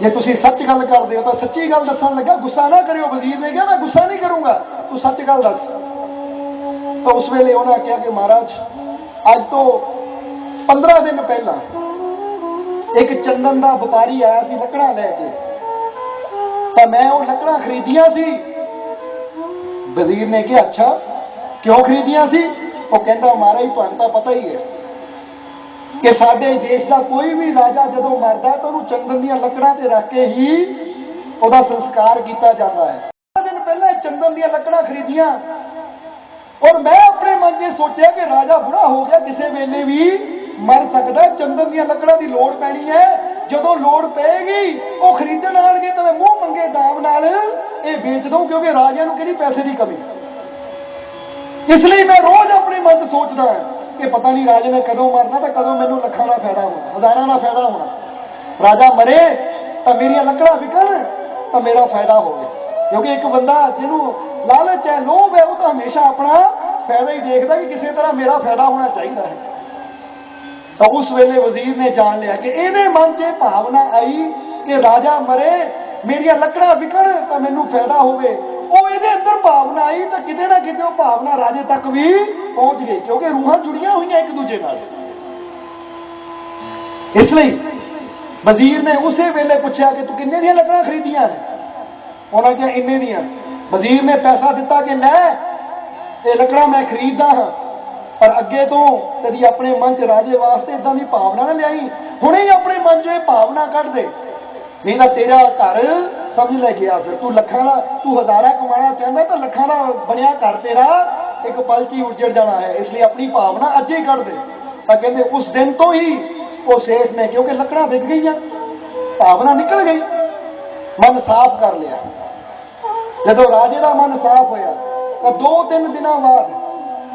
[SPEAKER 2] जे तुसी सच गल करदे हो तो सच्ची गल दसन लगा, गुस्सा ना करियो। वजीर ने कहा मैं गुस्सा नहीं करूंगा, तू सच गल दस। तो उस वेले उन्हें कहा कि महाराज अज तो 15 दिन पहला एक चंदन का व्यापारी आया सी लकड़ा लैके, तो मैं वो लकड़ा खरीदिया सी। वजीर ने कहा अच्छा क्यों खरीदिया सी। ਉਹ ਕਹਿੰਦਾ महाराज ਤੁਹਾਨੂੰ ਤਾਂ ਪਤਾ ਹੀ ਹੈ कि साडे देश का कोई भी राजा जदों मरदा तो उन्होंने चंदन दी लकड़ां ते रख के ही ਉਹਦਾ संस्कार किया जाता है। दिन पहले चंदन दी लकड़ां खरीदियां और मैं अपने मन में सोचा कि राजा बुढ़ा हो गया किसी वेले भी मर सकता, चंदन दी लकड़ां दी लोड़ पैनी है, जदों लोड़ पेगी वो खरीदण आउणगे तो मैं मूँह मंगे दाम नाल ये बेच दूं क्योंकि राजा नूं किहड़ी पैसे की कमी। इसलिए मैं रोज अपने मन सोचदा कि पता नहीं राजे ने कदों मरना तो कदों मैनूं लखां दा फायदा होना, हज़ारां दा फायदा होना। राजा मरे तो मेरियां लकड़ां विकण तो मेरा फायदा हो गया, क्योंकि एक बंदा जिन्हों लालच है लोभ है वो तो हमेशा अपना फायदा ही देखता कि किसी तरह मेरा फायदा होना चाहिए है। तो उस वेले वजीर ने जान लिया कि इहदे मन च भावना आई कि राजा मरे मेरियां लकड़ां विकण तो मैनूं फायदा होवे, ਉਹ ਇਹਦੇ ਅੰਦਰ ਭਾਵਨਾ ਆਈ ਤਾਂ ਕਿਤੇ ਨਾ ਕਿਤੇ ਉਹ ਭਾਵਨਾ ਰਾਜੇ ਤੱਕ ਵੀ ਪਹੁੰਚ ਗਈ, ਕਿਉਂਕਿ ਰੂਹਾਂ ਜੁੜੀਆਂ ਹੋਈਆਂ ਇੱਕ ਦੂਜੇ ਨਾਲ। ਇਸ ਲਈ ਵਜ਼ੀਰ ਨੇ ਉਸੇ ਵੇਲੇ ਪੁੱਛਿਆ ਕਿ ਤੂੰ ਕਿੰਨੇ ਦੀਆਂ ਲੱਕੜਾਂ ਖਰੀਦੀਆਂ ਨੇ? ਉਹਨਾਂ ਕਿਹਾ ਇੰਨੇ ਦੀਆਂ। ਵਜ਼ੀਰ ਨੇ ਪੈਸਾ ਦਿੱਤਾ ਕਿ ਲੈ ਇਹ ਲੱਕੜਾਂ ਮੈਂ ਖਰੀਦਦਾ ਹਾਂ, ਪਰ ਅੱਗੇ ਤੋਂ ਕਦੀ ਆਪਣੇ ਮਨ 'ਚ ਰਾਜੇ ਵਾਸਤੇ ਇਦਾਂ ਦੀ ਭਾਵਨਾ ਨਾ ਲਿਆਈ, ਹੁਣੇ ਹੀ ਆਪਣੇ ਮਨ 'ਚੋਂ ਇਹ ਭਾਵਨਾ ਕੱਢ ਦੇ, नहीं तो तेरा घर समझ ले गया, फिर तू लखां दा तू हज़ारा कमाना चाहता तो लखां दा बनिया घर तेरा एक पल च ही उजड़ जाना है, इसलिए अपनी भावना अज ही कर दे। तो कहते उस दिन तो ही वो सेठ ने, क्योंकि लकड़ां विक गई, भावना निकल गई, मन साफ कर लिया। जदों राजे का मन साफ होया तो 2-3 दिनों बाद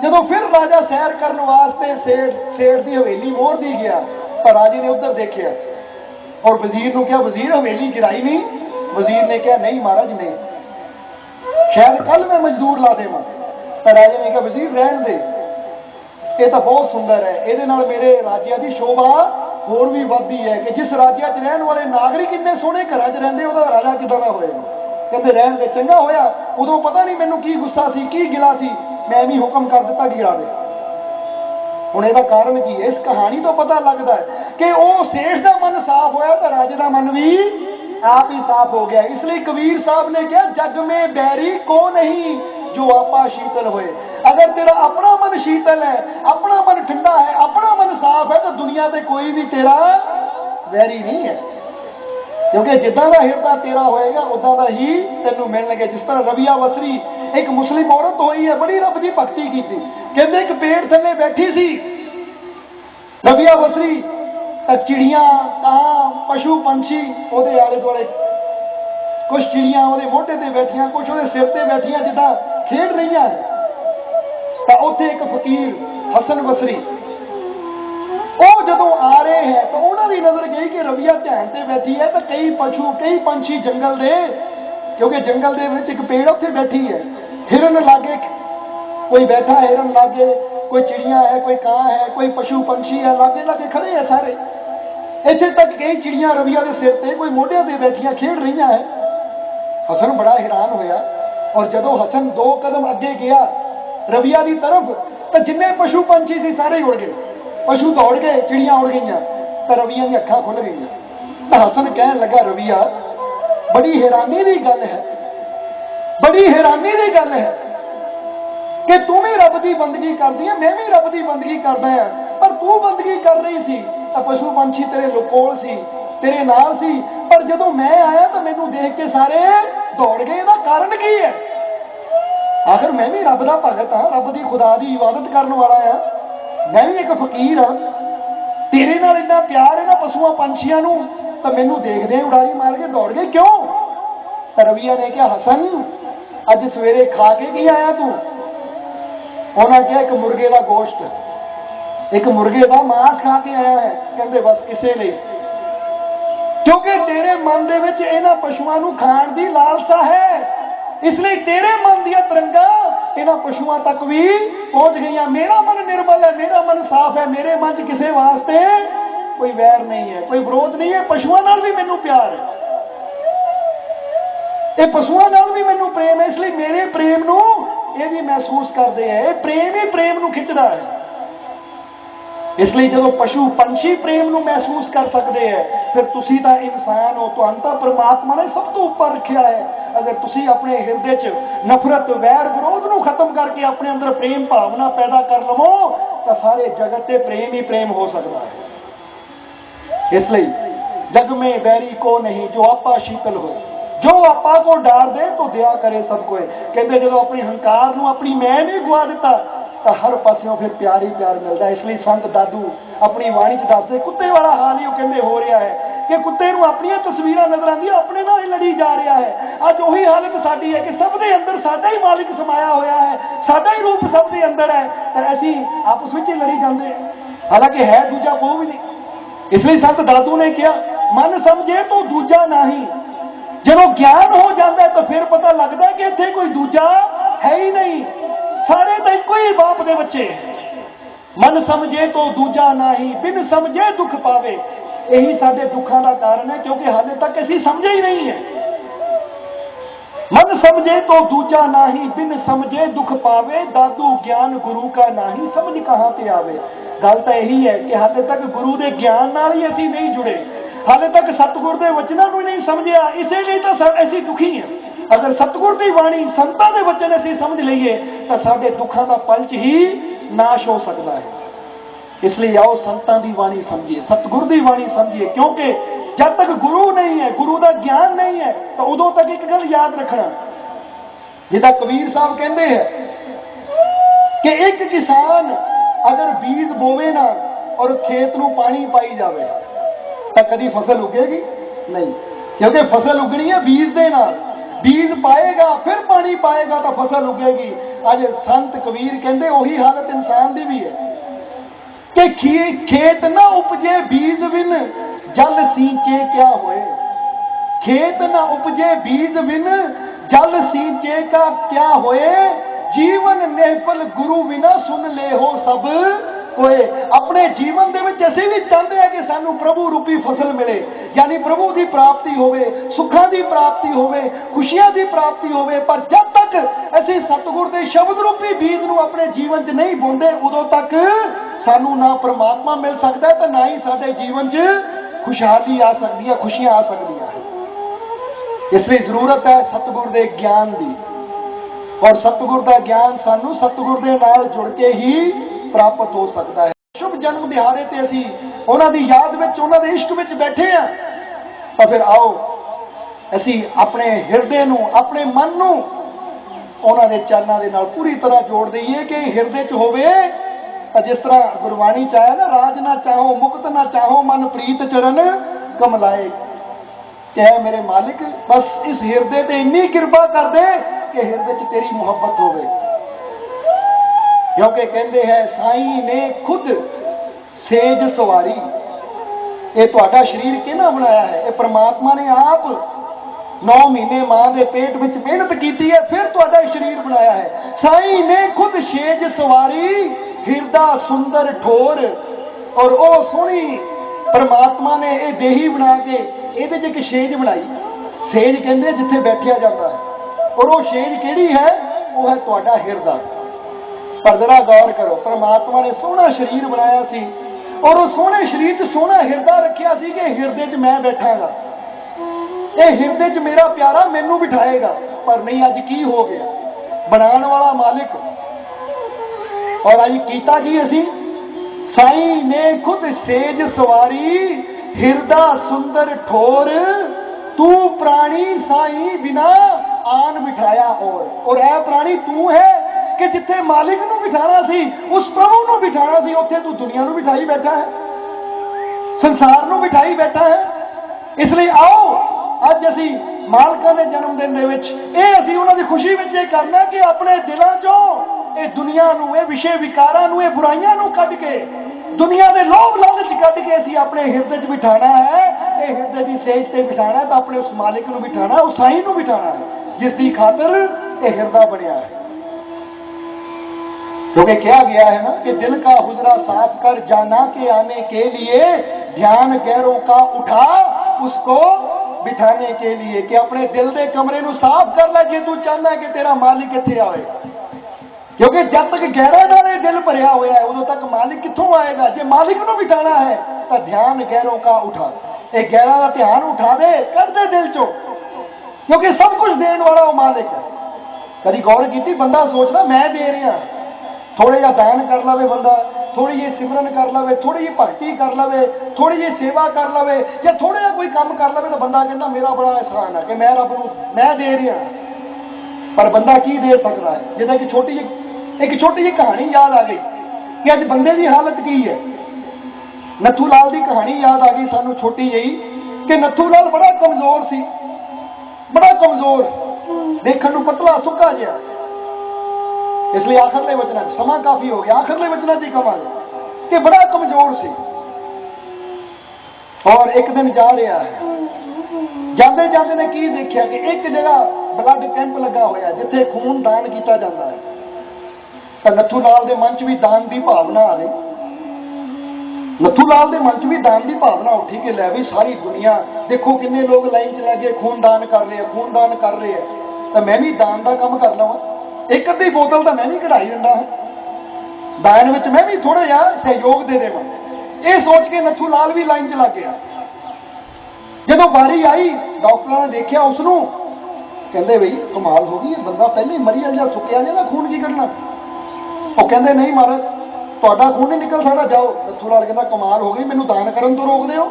[SPEAKER 2] जदों फिर राजा सैर करने वास्ते सेठ की हवेली मोर दी गया तो राजे ने उधर देखिया और वजीर ने कहा वजीर हवेली गिराई नहीं? वजीर ने कहा नहीं महाराज नहीं, शायद कल मैं मजदूर ला देवां। तो राजे ने कहा वजीर रहन दे, ये तो बहुत सुंदर है, ये मेरे राज्य की शोभा होर भी वधदी है कि जिस राज्य च रहने वाले नागरिक इन्ने सोहने घर च रहिंदे उहदा राजा किदां दा होएगा। कहते रहन दे, चंगा होया, उदों पता नहीं मैनूं की गुस्सा सी की गिला सी, मैं भी हुक्म कर दिता गिरा दे। हुण इहदा कारण की है? इस कहानी तो पता लगता है कि वो सेठ का मन साफ होया तो राजे का मन भी आप ही साफ हो गया। इसलिए कबीर साहब ने कहा जग में बैरी को नहीं जो आपा शीतल होए। अगर तेरा अपना मन शीतल है, अपना मन ठंडा है, अपना मन साफ है तो दुनिया से कोई भी तेरा वैरी नहीं है, क्योंकि जिदा का हिरदा तेरा होएगा उदा का ही तेनों मिलणगे। जिस तरह रबिया बसरी एक मुस्लिम औरत हुई है, बड़ी रब की भगती की, कहते एक पेड़ थले बैठी सी रबिया बसरी, चिड़िया कां पशु पंछी ਉਹਦੇ आले दुआले, कुछ चिड़िया ਉਹਦੇ ਮੋਢੇ ਤੇ बैठिया, कुछ ਉਹਦੇ सिर ਤੇ बैठिया जिदा खेड रही है। तो उत्थे एक फकीर हसन बसरी ਉਹ ਜਦੋਂ आ रहे हैं तो उन्होंने नजर गई कि रबिया ध्यान से बैठी है तो कई पशु कई पंछी जंगल दे, क्योंकि जंगल दे विच एक पेड़ उत्थे बैठी है, हिरन लागे कोई बैठा है, हिरन लागे कोई चिड़िया है, कोई कां है, कोई पशु पंछी है, लागे लागे खड़े है सारे। इत्थे तक कई चिड़िया रबिया के सिर ते कोई मोढियां ते बैठियां खेड रही है। हसन बड़ा हैरान होया और जदों हसन 2 कदम अगे गया रबिया की तरफ तो जिन्ने पशु पंछी सी सारे उड़ गए, पशु दौड़ गए, चिड़िया उड़ गई, तो रबिया की अखां खुल गई। तो हसन कहन लगा रबिया बड़ी हैरानी की गल है, बड़ी हैरानी की गल है कि तू भी रब की बंदगी करदी है, मैं भी रब की बंदगी करदा है, पर तू बंदगी कर रही सी तो पशु पंछी तेरे कोल सी, तेरे नाल सी, पर जदों मैं आया तो मैनू देख के सारे दौड़ गए। इसदा कारण की है? आखिर मैं भी रब दा भगत हाँ, रब की खुदा की इबादत करने वाला हाँ, मैं भी एक फकीर हाँ, तेरे नाल इन्ना प्यार है ना पशुओं पंछियों नूं, तो मैनू देखदे उड़ारी मार के दौड़ गए क्यों? तो रबिया ने कहा हसन अज सवेरे खा के की आया तू? उन्हें कहा एक मुर्गे का गोश्त, एक मुर्गे का मांस खा के आया है। कहते बस किसे लिए, क्योंकि तेरे मन दे विच इन्हां पशुओं नूं खाण दी लालसा है, इसलिए तेरे मन दी तरंगा इन्हां पशुओं तक भी पहुंच गई। मेरा मन निर्मल है, मेरा मन साफ है, मेरे मन च किसी वास्ते कोई वैर नहीं है, कोई विरोध नहीं है, पशुओं नाल भी मैनूं प्यार है, ये पशुओं नाल भी मैनूं प्रेम है, इसलिए मेरे प्रेम नूं ये भी महसूस करते हैं, प्रेम ही प्रेम नूं खिंचदा है। इसलिए जो पशु पंछी प्रेम नूं महसूस कर सकते हैं, फिर तुसी तां इंसान हो, तुहानूं तां परमात्मा ने सब तो उपर रखिया है। अगर तुसी अपने हृदय च नफरत वैर विरोध नूं खत्म करके अपने अंदर प्रेम भावना पैदा कर लवो तो सारे जगत ते प्रेम ही प्रेम हो सकता है। इसलिए जग में बैरी को नहीं जो आपा शीतल हो, जो आपा को डार दे तो दया करे सब कोई। कहते जो अपने हंकार नूं अपनी मैं नहीं गुआ दिता तो हर पासों फिर प्यार ही प्यार मिलता। इसलिए संत दादू अपनी वाणी च दसदे कुत्ते वाला हाल ही कहते हो रहा है कि कुत्ते नूं अपनी तस्वीरां नजर आंदियां अपने नाल ही लड़ी जा रहा है। अज उही हालत साडी है कि सब दे अंदर साडा ही मालिक समाया होया है, साडा ही रूप सब दे अंदर है, तो असीं आपस विच ही लड़ी जांदे हैं, हालांकि है दूजा कोई भी नहीं। इसलिए संत दादू ने कहा मन समझे तो दूजा नहीं। जब ज्ञान हो जाता है तो फिर पता लगता है कि इत्थे कोई दूजा है ही नहीं, सारे तो एको ही बाप दे बच्चे। मन समझे तो दूजा नहीं बिन समझे दुख पावे। यही साडे दुखों का कारण है क्योंकि हाले तक असीं समझे ही नहीं है। मन समझे तो दूजा नाही बिन समझे दुख पावे, दादू ज्ञान गुरु का नाही समझ कहां ते आवे। गल तो यही है कि हाले तक गुरु के ज्ञान नाल ही असीं नहीं जुड़े, हाले तक सतगुर के वचनों को नहीं समझिया, इसीलिए तो असीं दुखी हैं। अगर सतगुर की वाणी संतां दे वचन असीं समझ लईए तो साडे दुखों का पलच ही नाश हो सकता है। इसलिए आओ संतां दी वाणी समझिए, सतगुर की वाणी समझिए, क्योंकि जब तक गुरु नहीं है, गुरु का ज्ञान नहीं है, तो उदों तक एक गल याद रखना जिदा कबीर साहब कहते हैं कि एक किसान अगर बीज बोवे ना और खेत नूं पानी पाई जावे तो कभी फसल उगेगी नहीं, क्योंकि फसल उगनी है बीज दे नाल। बीज पाएगा फिर पानी पाएगा तो फसल उगेगी। अज संत कबीर कहते वही हालत इंसान की भी है कि खेत ना उपजे बीज बिन जल सींचे क्या होए। खेत ना उपजे बीज बिन जल सींचे का क्या होए। जीवन नेफल गुरु बिना सुन ले हो सब कोई। अपने जीवन दे विच असीं भी चाहते हैं कि सानू प्रभु रूपी फसल मिले, यानी प्रभु की प्राप्ति होवे, सुखा की प्राप्ति होवे, खुशियां की प्राप्ति होवे। पर जब तक असीं सतगुर के शब्द रूपी बीज नूं अपने जीवन च नहीं बोंदे उदों तक सानू ना परमात्मा मिल सकता है तो ना ही साडे जीवन च खुशहाली आ सकती है, खुशियां आ सकती है। इसलिए जरूरत है सतगुर के ज्ञान की, और सतगुर का ज्ञान सानू सतगुर के नाल जुड़ के ही प्राप्त हो सकता है। शुभ जन्म दिहाड़े ते असीं उन्हां दी याद विच उन्हां दे इश्क विच बैठे हैं, तो फिर आओ असीं अपने हिरदे नूं अपने मन नूं उन्हां दे चरनां दे नाल पूरी तरह जोड़ दईए कि हिरदे च होवे। जिस तरह गुरबाणी च आया ना, राज ना चाहो मुक्त ना चाहो मन प्रीत चरण कमलाए, कि है मेरे मालिक बस इस हिरदे ते इन्नी कृपा कर दे कि हिरदे च तेरी मुहब्बत होवे। क्योंकि कहते हैं साईं ने खुद सेज सवारी। ये तुहाडा शरीर किहने बनाया है? ये परमात्मा ने आप 9 महीने मां के पेट में मेहनत की है, फिर तुहाडा शरीर बनाया है। साईं ने खुद सेज सवारी हिरदा सुंदर ठोर। और वो सोहनी परमात्मा ने यह देही बना के ये एक सेज बनाई। सेज कहते जिथे बैठा जाता है, और वो सेज केड़ी है? वो है तुहाडा हिरदा। पर जरा गौर करो, परमात्मा ने सोहना शरीर बनाया सी और उस सोहने शरीर च सोहना हिरदा रखिया सी कि हिरदे च मैं बैठागा, ये हिरदे च मेरा प्यारा मैनू बिठाएगा। पर नहीं, अज की हो गया? बनाने वाला मालिक और अज कीता जी असी। साईं ने खुद सेज सवारी हिरदा सुंदर ठोर, तू प्राणी साईं बिना आन बिठाया और ऐ प्राणी तू है कि जिथे मालिक नूं बिठाना सी, उस प्रभु नूं बिठाना सी, उत्थे तू दुनिया नूं बिठाई बैठा है, संसार नूं बिठाई बैठा है। इसलिए आओ अज असी मालकां दे जन्मदिन दे विच ये असी उन्हां दी खुशी विच ये करना कि अपने दिलों चों ये दुनिया नूं, ये विषय विकारां नूं, ये बुराइयां नूं कढ के, दुनिया के लोभ लालच कढ के असी अपने हिरदे च बिठाना है। ये हिरदे की सेज ते बिठाना है, तो अपने उस मालिक नूं बिठाना है, उस साईं नूं बिठाना है जिसकी खातिर ये हिरदा बनिया है। क्योंकि कहा गया है ना कि दिल का हुजरा साफ कर जाना के आने के लिए, ध्यान गैरों का उठा उसको बिठाने के लिए। कि अपने दिल के कमरे नूं साफ कर ले जे तू चाहना है कि तेरा मालिक इत्थे आए। क्योंकि जब तक गैरों नाल दिल भरिया हुआ है उदों तक मालिक कित्थों आएगा? जे मालिक नूं बिठाना है तो ध्यान गैरों का उठा। ये गैरों का ध्यान उठा दे, कर दे दिल चो, क्योंकि सब कुछ देने वाला वो मालिक है। कभी गौर की? बंदा सोचदा मैं दे रहा, थोड़े जिहा दान कर लवे बंदा, थोड़ी जी सिमरन कर लवे, थोड़ी जी भगती कर लवे, थोड़ी जी सेवा कर लवे, या थोड़ा जिहा कोई काम कर लवे, तो बंदा कहता मेरा बड़ा एहसान है कि मैं रब नूं मैं दे रहा। पर बंदा की दे सकता है? जिदा एक छोटी जी कहानी याद आ गई कि अज बंदे की हालत की है। नत्थू लाल की कहानी याद आ गई सानू छोटी जी कि नत्थू लाल बड़ा कमजोर सी, बड़ा कमजोर, देखने को पतला सुक्का जिहा। इसलिए आखिरले वचना समा काफी हो गया, आखिरले वचना च कहांगे कि बड़ा कमजोर सी। और एक दिन जा रहा है, जाते जाते ने की देखा कि एक जगह ब्लड कैंप लगा होया जिथे खून दान किया जाता है। तो नत्थू लाल के मन च भी दान की भावना आ गई। नत्थू लाल के मन च भी दान की भावना उठी कि लै भी सारी दुनिया देखो किन्ने लोग लाइन च लगे खून दान कर रहे हैं, खून दान कर रहे हैं, तो मैं भी दान का काम कर लवां, एक अद्धी बोतल तो मैं भी कढ़ाई दिंदा हां, दान विच मैं भी थोड़ा जिहा सहयोग दे देवां। ये सोच के नत्थू लाल भी लाइन च लग गया। जदों बारी आई डॉक्टरों ने देखा उसनूं, कहंदे बई कमाल हो गई, बंदा पहले मरी जा सुक्या जिहा खून की कढ़ना। वो कहंदे नहीं महाराज तुहाडा खून नहीं निकल सकदा, जाओ। नत्थू लाल कहंदा कमाल हो गई, मैनूं दान करन तो रोक दिओ,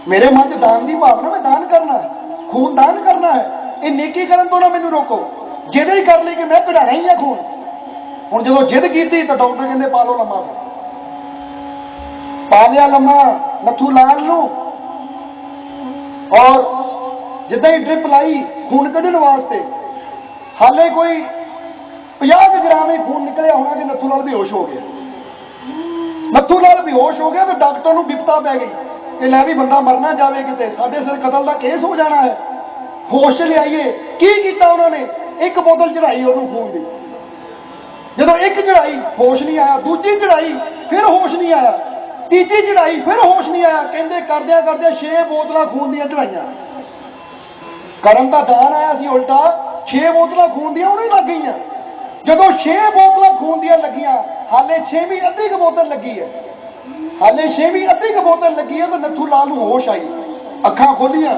[SPEAKER 2] मेरे मन च दान की भावना, मैं दान करना है, खून दान करना है, ये नेकी करन तो ना मैनूं रोको। जिद ही कर ली कि मैं कढ़ाना ही है खून। हुण जदों जिद की तो डॉक्टर कहंदे पा लो लम्मा, पा लिया लम्मा नत्थू लाल नूं। और जिद्दां ही ड्रिप लाई खून कढ़ण वास्ते, हाले कोई 50 ग्राम ही खून निकलिया होना कि नत्थू लाल बेहोश हो गया। नत्थू लाल बेहोश हो गया तो डॉक्टर नूं बिपता पै गई कि लै भी बंदा मरना जावे, किते साडे सिर कतल का केस हो जाना है। होश च लियाइए की कीता उन्होंने, एक बोतल चढ़ाई उन्होंने खून की। जदों एक चढ़ाई होश नहीं आया, दूजी चढ़ाई फिर होश नहीं आया, तीजी चढ़ाई फिर होश नहीं आया। कहते करदे करदे 6 बोतल खून दियां चढ़ाइयां। करन दा दान आया सी, उल्टा 6 बोतल खून दियां उन्हें लग गई। जदों 6 बोतल खून दियां लगियां, हाले 6वीं अद्धी क बोतल लगी है, हाले 6वीं अद्धी क बोतल लगी है, तो नत्थू लाल नूं होश आई, अखां खोलियां।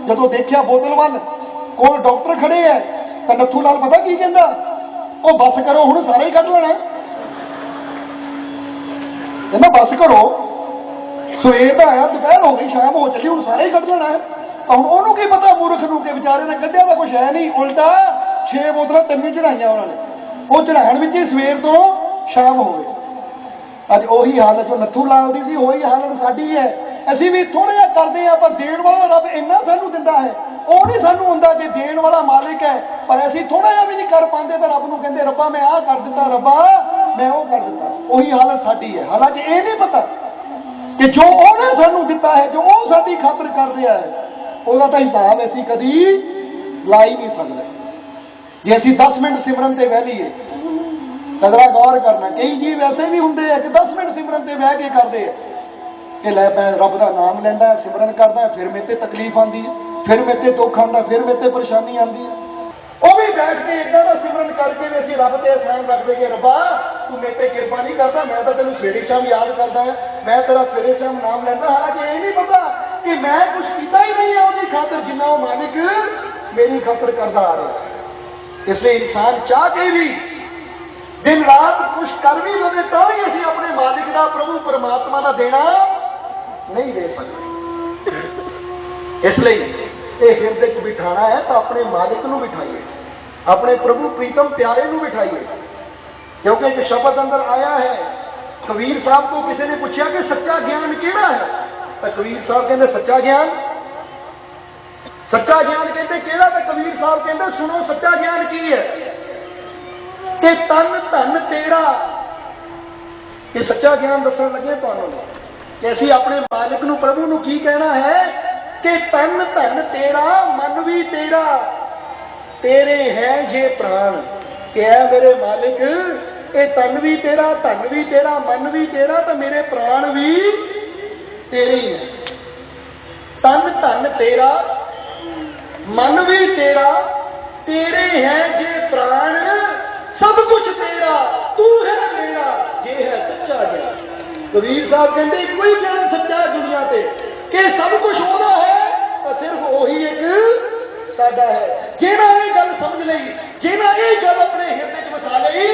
[SPEAKER 2] जदों देखिया बोतल वाल कोल डॉक्टर खड़े है, तो नत्थू लाल पता की कहंदा, ओ बस करो हुण सारा ही कढ लेना। कहंदा बस करो, सवेर दा आया दोपहर हो गई शाम हो चली, हुण सारा ही कढ लेना है। हुण ओहनूं की पता मूर्ख नूं कि बेचारे ने कढिया तां कुछ है नहीं, उल्टा 6 बोतलां 3 चढ़ाइयां उन्होंने, वो चढ़ाण विच ही सवेर तो शाम हो गई। अज उही हालत जो नत्थू लाल दी सी, उही हालत साडी है। असीं भी थोड़ा जिहा करदे आ, पर देण वाला रब इन्ना सानूं दिंदा है, ਉਹ नहीं सानू हुंदा कि देण वाला मालिक है, पर असीं थोड़ा जिहा भी नहीं कर पाते तो रब नूं कहंदे रब्बा मैं आ कर दिता, रब्बा मैं वो कर दिता। उही हालत साडी है। हालांकि ये नहीं पता कि जो ਉਹਨੇ सानू दिता है, जो वो साडी खातर कर रहा है, ਉਹਦਾ ਤਾਂ हिसाब असीं कदी ला ही नहीं सकते। जे असीं 10 मिनट सिमरन ते बह लीए, तगड़ा गौर करना, कई जी वैसे भी होंगे कि 10 मिनट सिमरन ते बह के करते हैं कि लै मैं रब का नाम लैंदा, सिमरन करदा, फिर मेरे ते तकलीफ आती है, फिर मेरे ते दुख आता, फिर मेरे ते परेशानी आती है। वह भी बैठ के इदा का सिमरन करके भी असीं रब ते एहसान रखते कि रब्बा तू मेरे ते कृपा नहीं करता, मैं तो तेनों सवेरे शाम याद करता है, मैं तेरा सवेरे शाम नाम लैंदा। हालांकि ये नहीं पता कि मैं कुछ किया ही नहीं है उसकी खातर, जिन्ना वो मालिक मेरी खातर करता आ रहा है। इसलिए इंसान चाह के भी दिन रात कुछ कर भी लवे तो भी असीं अपने मालिक का, प्रभु परमात्मा का देना नहीं दे सकते। इसलिए ये हिरदे च बिठाना है तो अपने मालिक नूं बिठाइए, अपने प्रभु प्रीतम प्यारे नूं बिठाइए। क्योंकि एक शब्द अंदर आया है, कबीर साहब को किसी ने पूछा कि सच्चा ज्ञान किहड़ा है, तो कबीर साहब कहते सच्चा ज्ञान, सच्चा ज्ञान कहते किहड़ा, तो कबीर साहब कहते सुनो सच्चा ज्ञान की है कि तन धन तेरा। ये सच्चा ज्ञान दसन लगे तुहानूं कि असीं अपने मालिक नूं, प्रभु नूं की कहना है कि तन धन तेरा, मन भी तेरा, तेरे हैं जे प्राण। कि है मेरे मालिक, ये तन भी तेरा, धन भी तेरा, मन भी तेरा, तो मेरे प्राण भी तेरे ही है। तन धन तेरा, मन भी तेरा, तेरे हैं जे प्राण, सब कुछ तेरा, तू है मेरा, ये है सच्चा ज्ञान। कबीर साहब कहते कोई ज्ञान सच्चा है दुनिया से कि सब कुछ होना है तो सिर्फ वही एक साडा है। जिहड़ा ये गल समझ लई, जिहड़ा ये गल अपने हिरदे च वसा लई,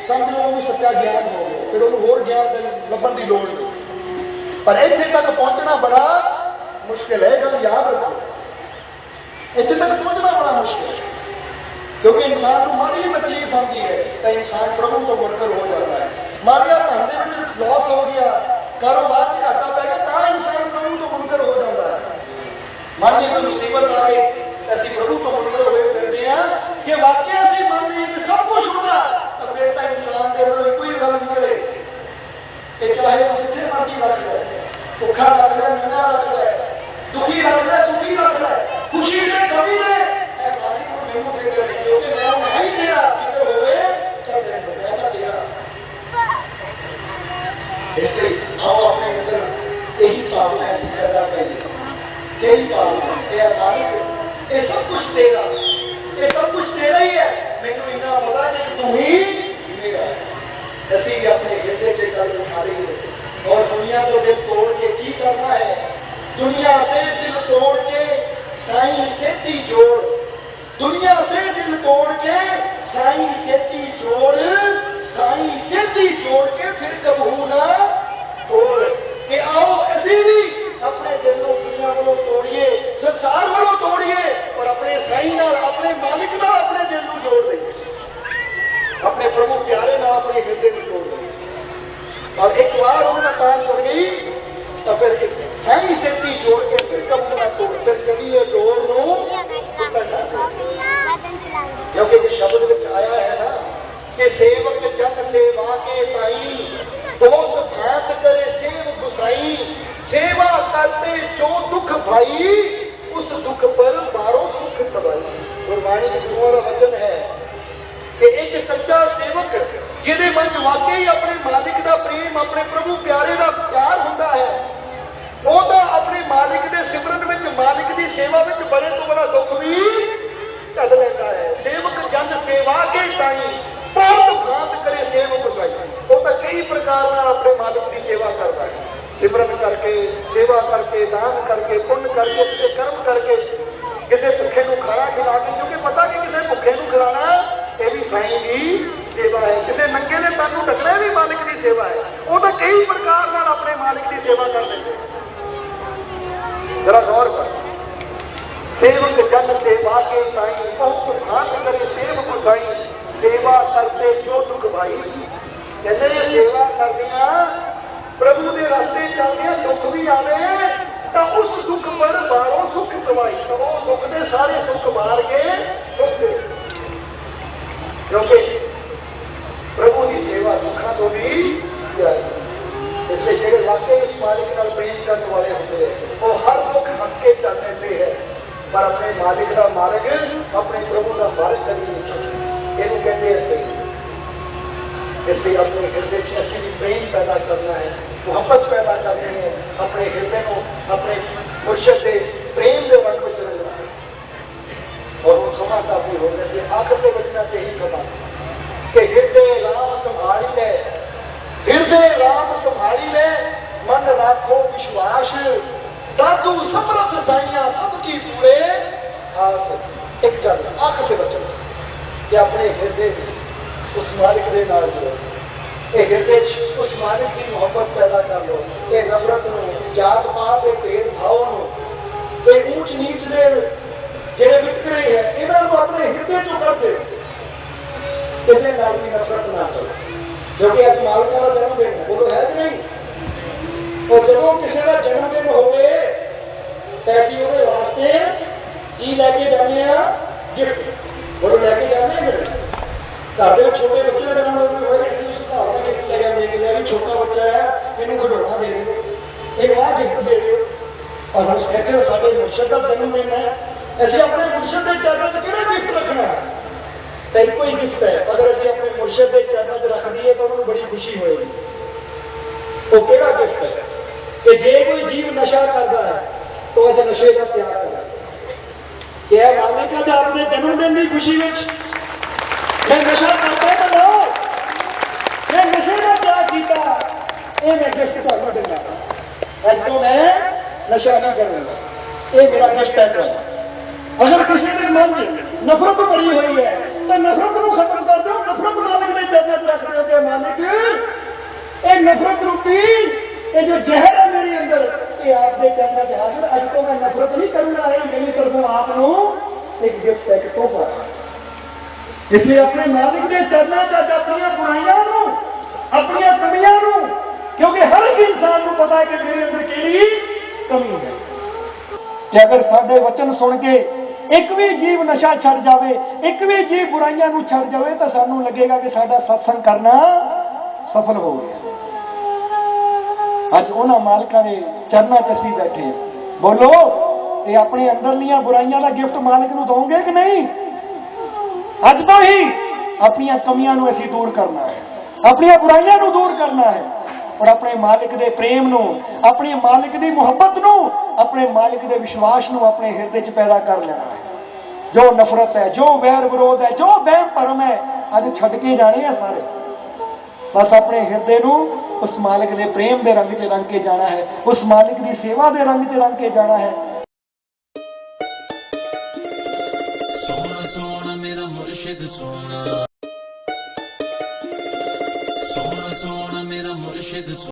[SPEAKER 2] समझ लो उन्हें सच्चा ज्ञान हो गया, फिर उन्हें होर ज्ञान लभण की लोड़ नहीं। पर इत्थे तक पहुंचना बड़ा मुश्किल है, गल याद रखो, इत्थे तक पहुंचना बड़ा मुश्किल है, क्योंकि इंसान को माड़ी तकलीफ आती है तो इंसान प्रभु तो मुनकर हो जाता है। माड़िया धन के लॉस हो गया, कारोबार में घाटा पै गया, तो इंसान प्रभु तो मुनकर हो जाता है। माड़ी कोई मुसीबत आ गई, असं प्रभु तो मुनकर हुए फिरते हैं कि वाकई असं मानते हैं कि सब कुछ होगा, तो फिर तो इंसान के अंदर कोई गल निकले कि चाहे वो जितने मर्जी रख ले, भुखा रख ले, नंगा रख ले, दुखी रख ले, सुखी रख ले, खुशी ने कमी ने मैनू फिक्र नहीं, क्योंकि मैं है ही तेरा, फिक्र होवे चल मैं तेरा। इसलिए आओ अपने अंदर यही भावना ऐसी पैदा करिए, यही भावना ये मालिक ये सब कुछ तेरा, ये सब कुछ तेरा ही है, मैनू इतना पता कि तू ही मेरा है। ऐसी भी अपने हृदय से गल उठा रही है और दुनिया को दिल तोड़ के की करना है, दुनिया से दिल तोड़ के साईं सेती जोड़, दुनिया से दिल तोड़ के साईं सेती जोड़, साईं सेती जोड़ के फिर कबू ना तोड़ के आओ ऐसे भी अपने दिल को दुनिया को तोड़िए, संसार को तोड़िए और अपने साईं नाल, अपने मालिक नाल अपने दिल को जोड़ दीजिए, अपने प्रभु प्यारे नाल अपने हृदय को जोड़ दीजिए। और एक बार उन्होंने काम कर गई तो फिर साईं सेती जोड़ के फिर कबू ना तोड़, फिर कभी ये जोड़ लो क्योंकि जो शब्द में आया है ना कि सेवक जन सेवा के ताई, बहुत भात करे सेव गुसाई, सेवा करते जो दुख भाई, उस दुख पर बारों सुख सवाई। गुरबाणी के गुरुओं का वचन है कि एक सच्चा सेवक जिहदे मन च वाकई अपने मालिक का प्रेम, अपने प्रभु प्यारे का प्यार होता है, वो तो अपने मालिक के सिमरन में, मालिक की सेवा में बड़े तो बड़ा दुख भी झल लेता है। सेवक जन सेवा के ताई, बहुत भात करे सेवक गुसाई, वो तो कई प्रकार अपने मालिक की सेवा करता है, सिमरन करके, सेवा करके, दान करके, पुण्य करके, किसी कर्म करके, किसी भुखे को खाना खिला के, क्योंकि पता कि किसी भुखे को खिलाना ये भी साईं की सेवा है, किसी नंगे ने तन को ढकना भी मालिक की सेवा है, वो तो कई प्रकार अपने मालिक की सेवा कर देते हैं। जरा गौर कर, सेवक जन सेवा के साई, बहुत भात करे सेव गुसाई, सेवा करते जो दुख भाई। कहते ये सेवा करदिया प्रभु के रास्ते चलदिया दुख भी आवे तो उस दुख पर बारों सुख कमाई, तो वो दुख के सारे सुख मार के सुख दे, क्योंकि प्रभु की सेवा दुखा तो भी जाए। इसलिए जेडे वाकई इस मालिक नाल प्रेम करने वाले होते हैं वो हर दुख हक के चल लेते हैं, पर अपने मालिक का मार्ग, अपने प्रभु का मार्ग कभी नहीं छोड़ते, ये कहते हैं सही। इसलिए अपने हृदय से ऐसे भी प्रेम पैदा करना है, मोहब्बत पैदा करनी है, अपने हृदय को अपने मुर्शद से प्रेम के वन को चलना है और वो क्षमा काफी हो जाती। आखिर के बचना से ही क्षमा कि हृदय राम संभाली ले, हृदय राम संभाली ले, मन राखो विश्वास, दादू समरथ साइया सबकी पूरे। एक गल आखिर से बचन कि अपने हृदय उस मालिक के नाल जुड़ो, हृदय उस मालिक की मोहब्बत पैदा कर लो, ये नफरत नूं, जात पात के भेदभाव नूं, ये ऊंच नीच के जिहड़े वितकरे है इन्हां नूं अपने हृदय चों कढ दे, किसी नाल भी नफरत ना करो, क्योंकि अज मालिका का जन्मदिन है, बोलो है कि नहीं। और जदों किसी का जन्मदिन होवे ऐसी वो वास्ते की लैके जाने गिफ्ट, बोलो लैके जाने मेरे घर छोटे बच्चे का जन्मदिन होगा गिफ्ट ले जाने, भी छोटा बच्चा है इन्हों खिडौना दे दो, एक वह गिफ्ट दे दो। और हम कहते साढ़े मुर्शद का जन्मदिन है, असं अपने मुर्शद के चरणों में किहड़ा गिफ्ट रखना है, तो एक ही गिफ्ट है, अगर असं अपने मुर्शद के चरणों में रख दिए तो उन्होंने बड़ी खुशी होगी। वो केड़ा गिफ्ट है कि जे कोई जीव नशा करता है तो अज नशे का त्याग कर, क्या मालिक अज अपने जन्मदिन की खुशी में मैं नशा करता तो लो, मैं नशे का त्याग किया, ये मैं गिफ्ट तुहानू देना, अज तो मैं नशा नहीं करूंगा, ये मेरा गिफ्ट है। अगर किसी के मन में नफरत भरी हुई है तो नफरत को खत्म कर दो, नफरत मालिक के चरणों च रख दो कि मालिक ये नफरत रूपी ये जो जहर है मेरे अंदर ये आपके चरणों च हाजिर, अज तो मैं नफरत नहीं करूंगा, ये मेरी तरफों आपको एक गिफ्ट है, एक तोहफा। इसलिए अपने मालिक के चरणों च अपन बुराइयां अपन कमियां, क्योंकि हर एक इंसान को पता है कि मेरे अंदर केड़ी कमी है। कि अगर साडे वचन सुन के एक भी जीव नशा छड़ जाए, एक भी जीव बुराइयां नूं छड़ जाए, तो सानू लगेगा कि साडा सत्संग करना सफल हो गया। अज उन्हां मालकां दे चरनां च असीं बैठे हैं। बोलो, ये अपने अंदरलियां बुराइयां का गिफ्ट मालिक नूं दोगे कि नहीं? अज तो ही अपनी कमियां नूं असीं दूर करना है, अपनी बुराइयां नूं दूर करना है और अपने मालिक के प्रेम नूं, अपने मालिक की मुहब्बत नूं, अपने मालिक के विश्वास नूं अपने हिरदे च पैदा कर लेना है। जो नफरत है, जो वैर विरोध है, जो वहम भरम है, अज छड्ड के जाने हैं सारे। बस अपने हिरदे नूं उस मालिक के प्रेम के रंग च रंग के जाना है, उस मालिक की सेवा के रंग च रंग के जाना है।
[SPEAKER 1] सोना सोना मेरा मुर्शिद सोना, सोना सोना मेरा मुर्शिद।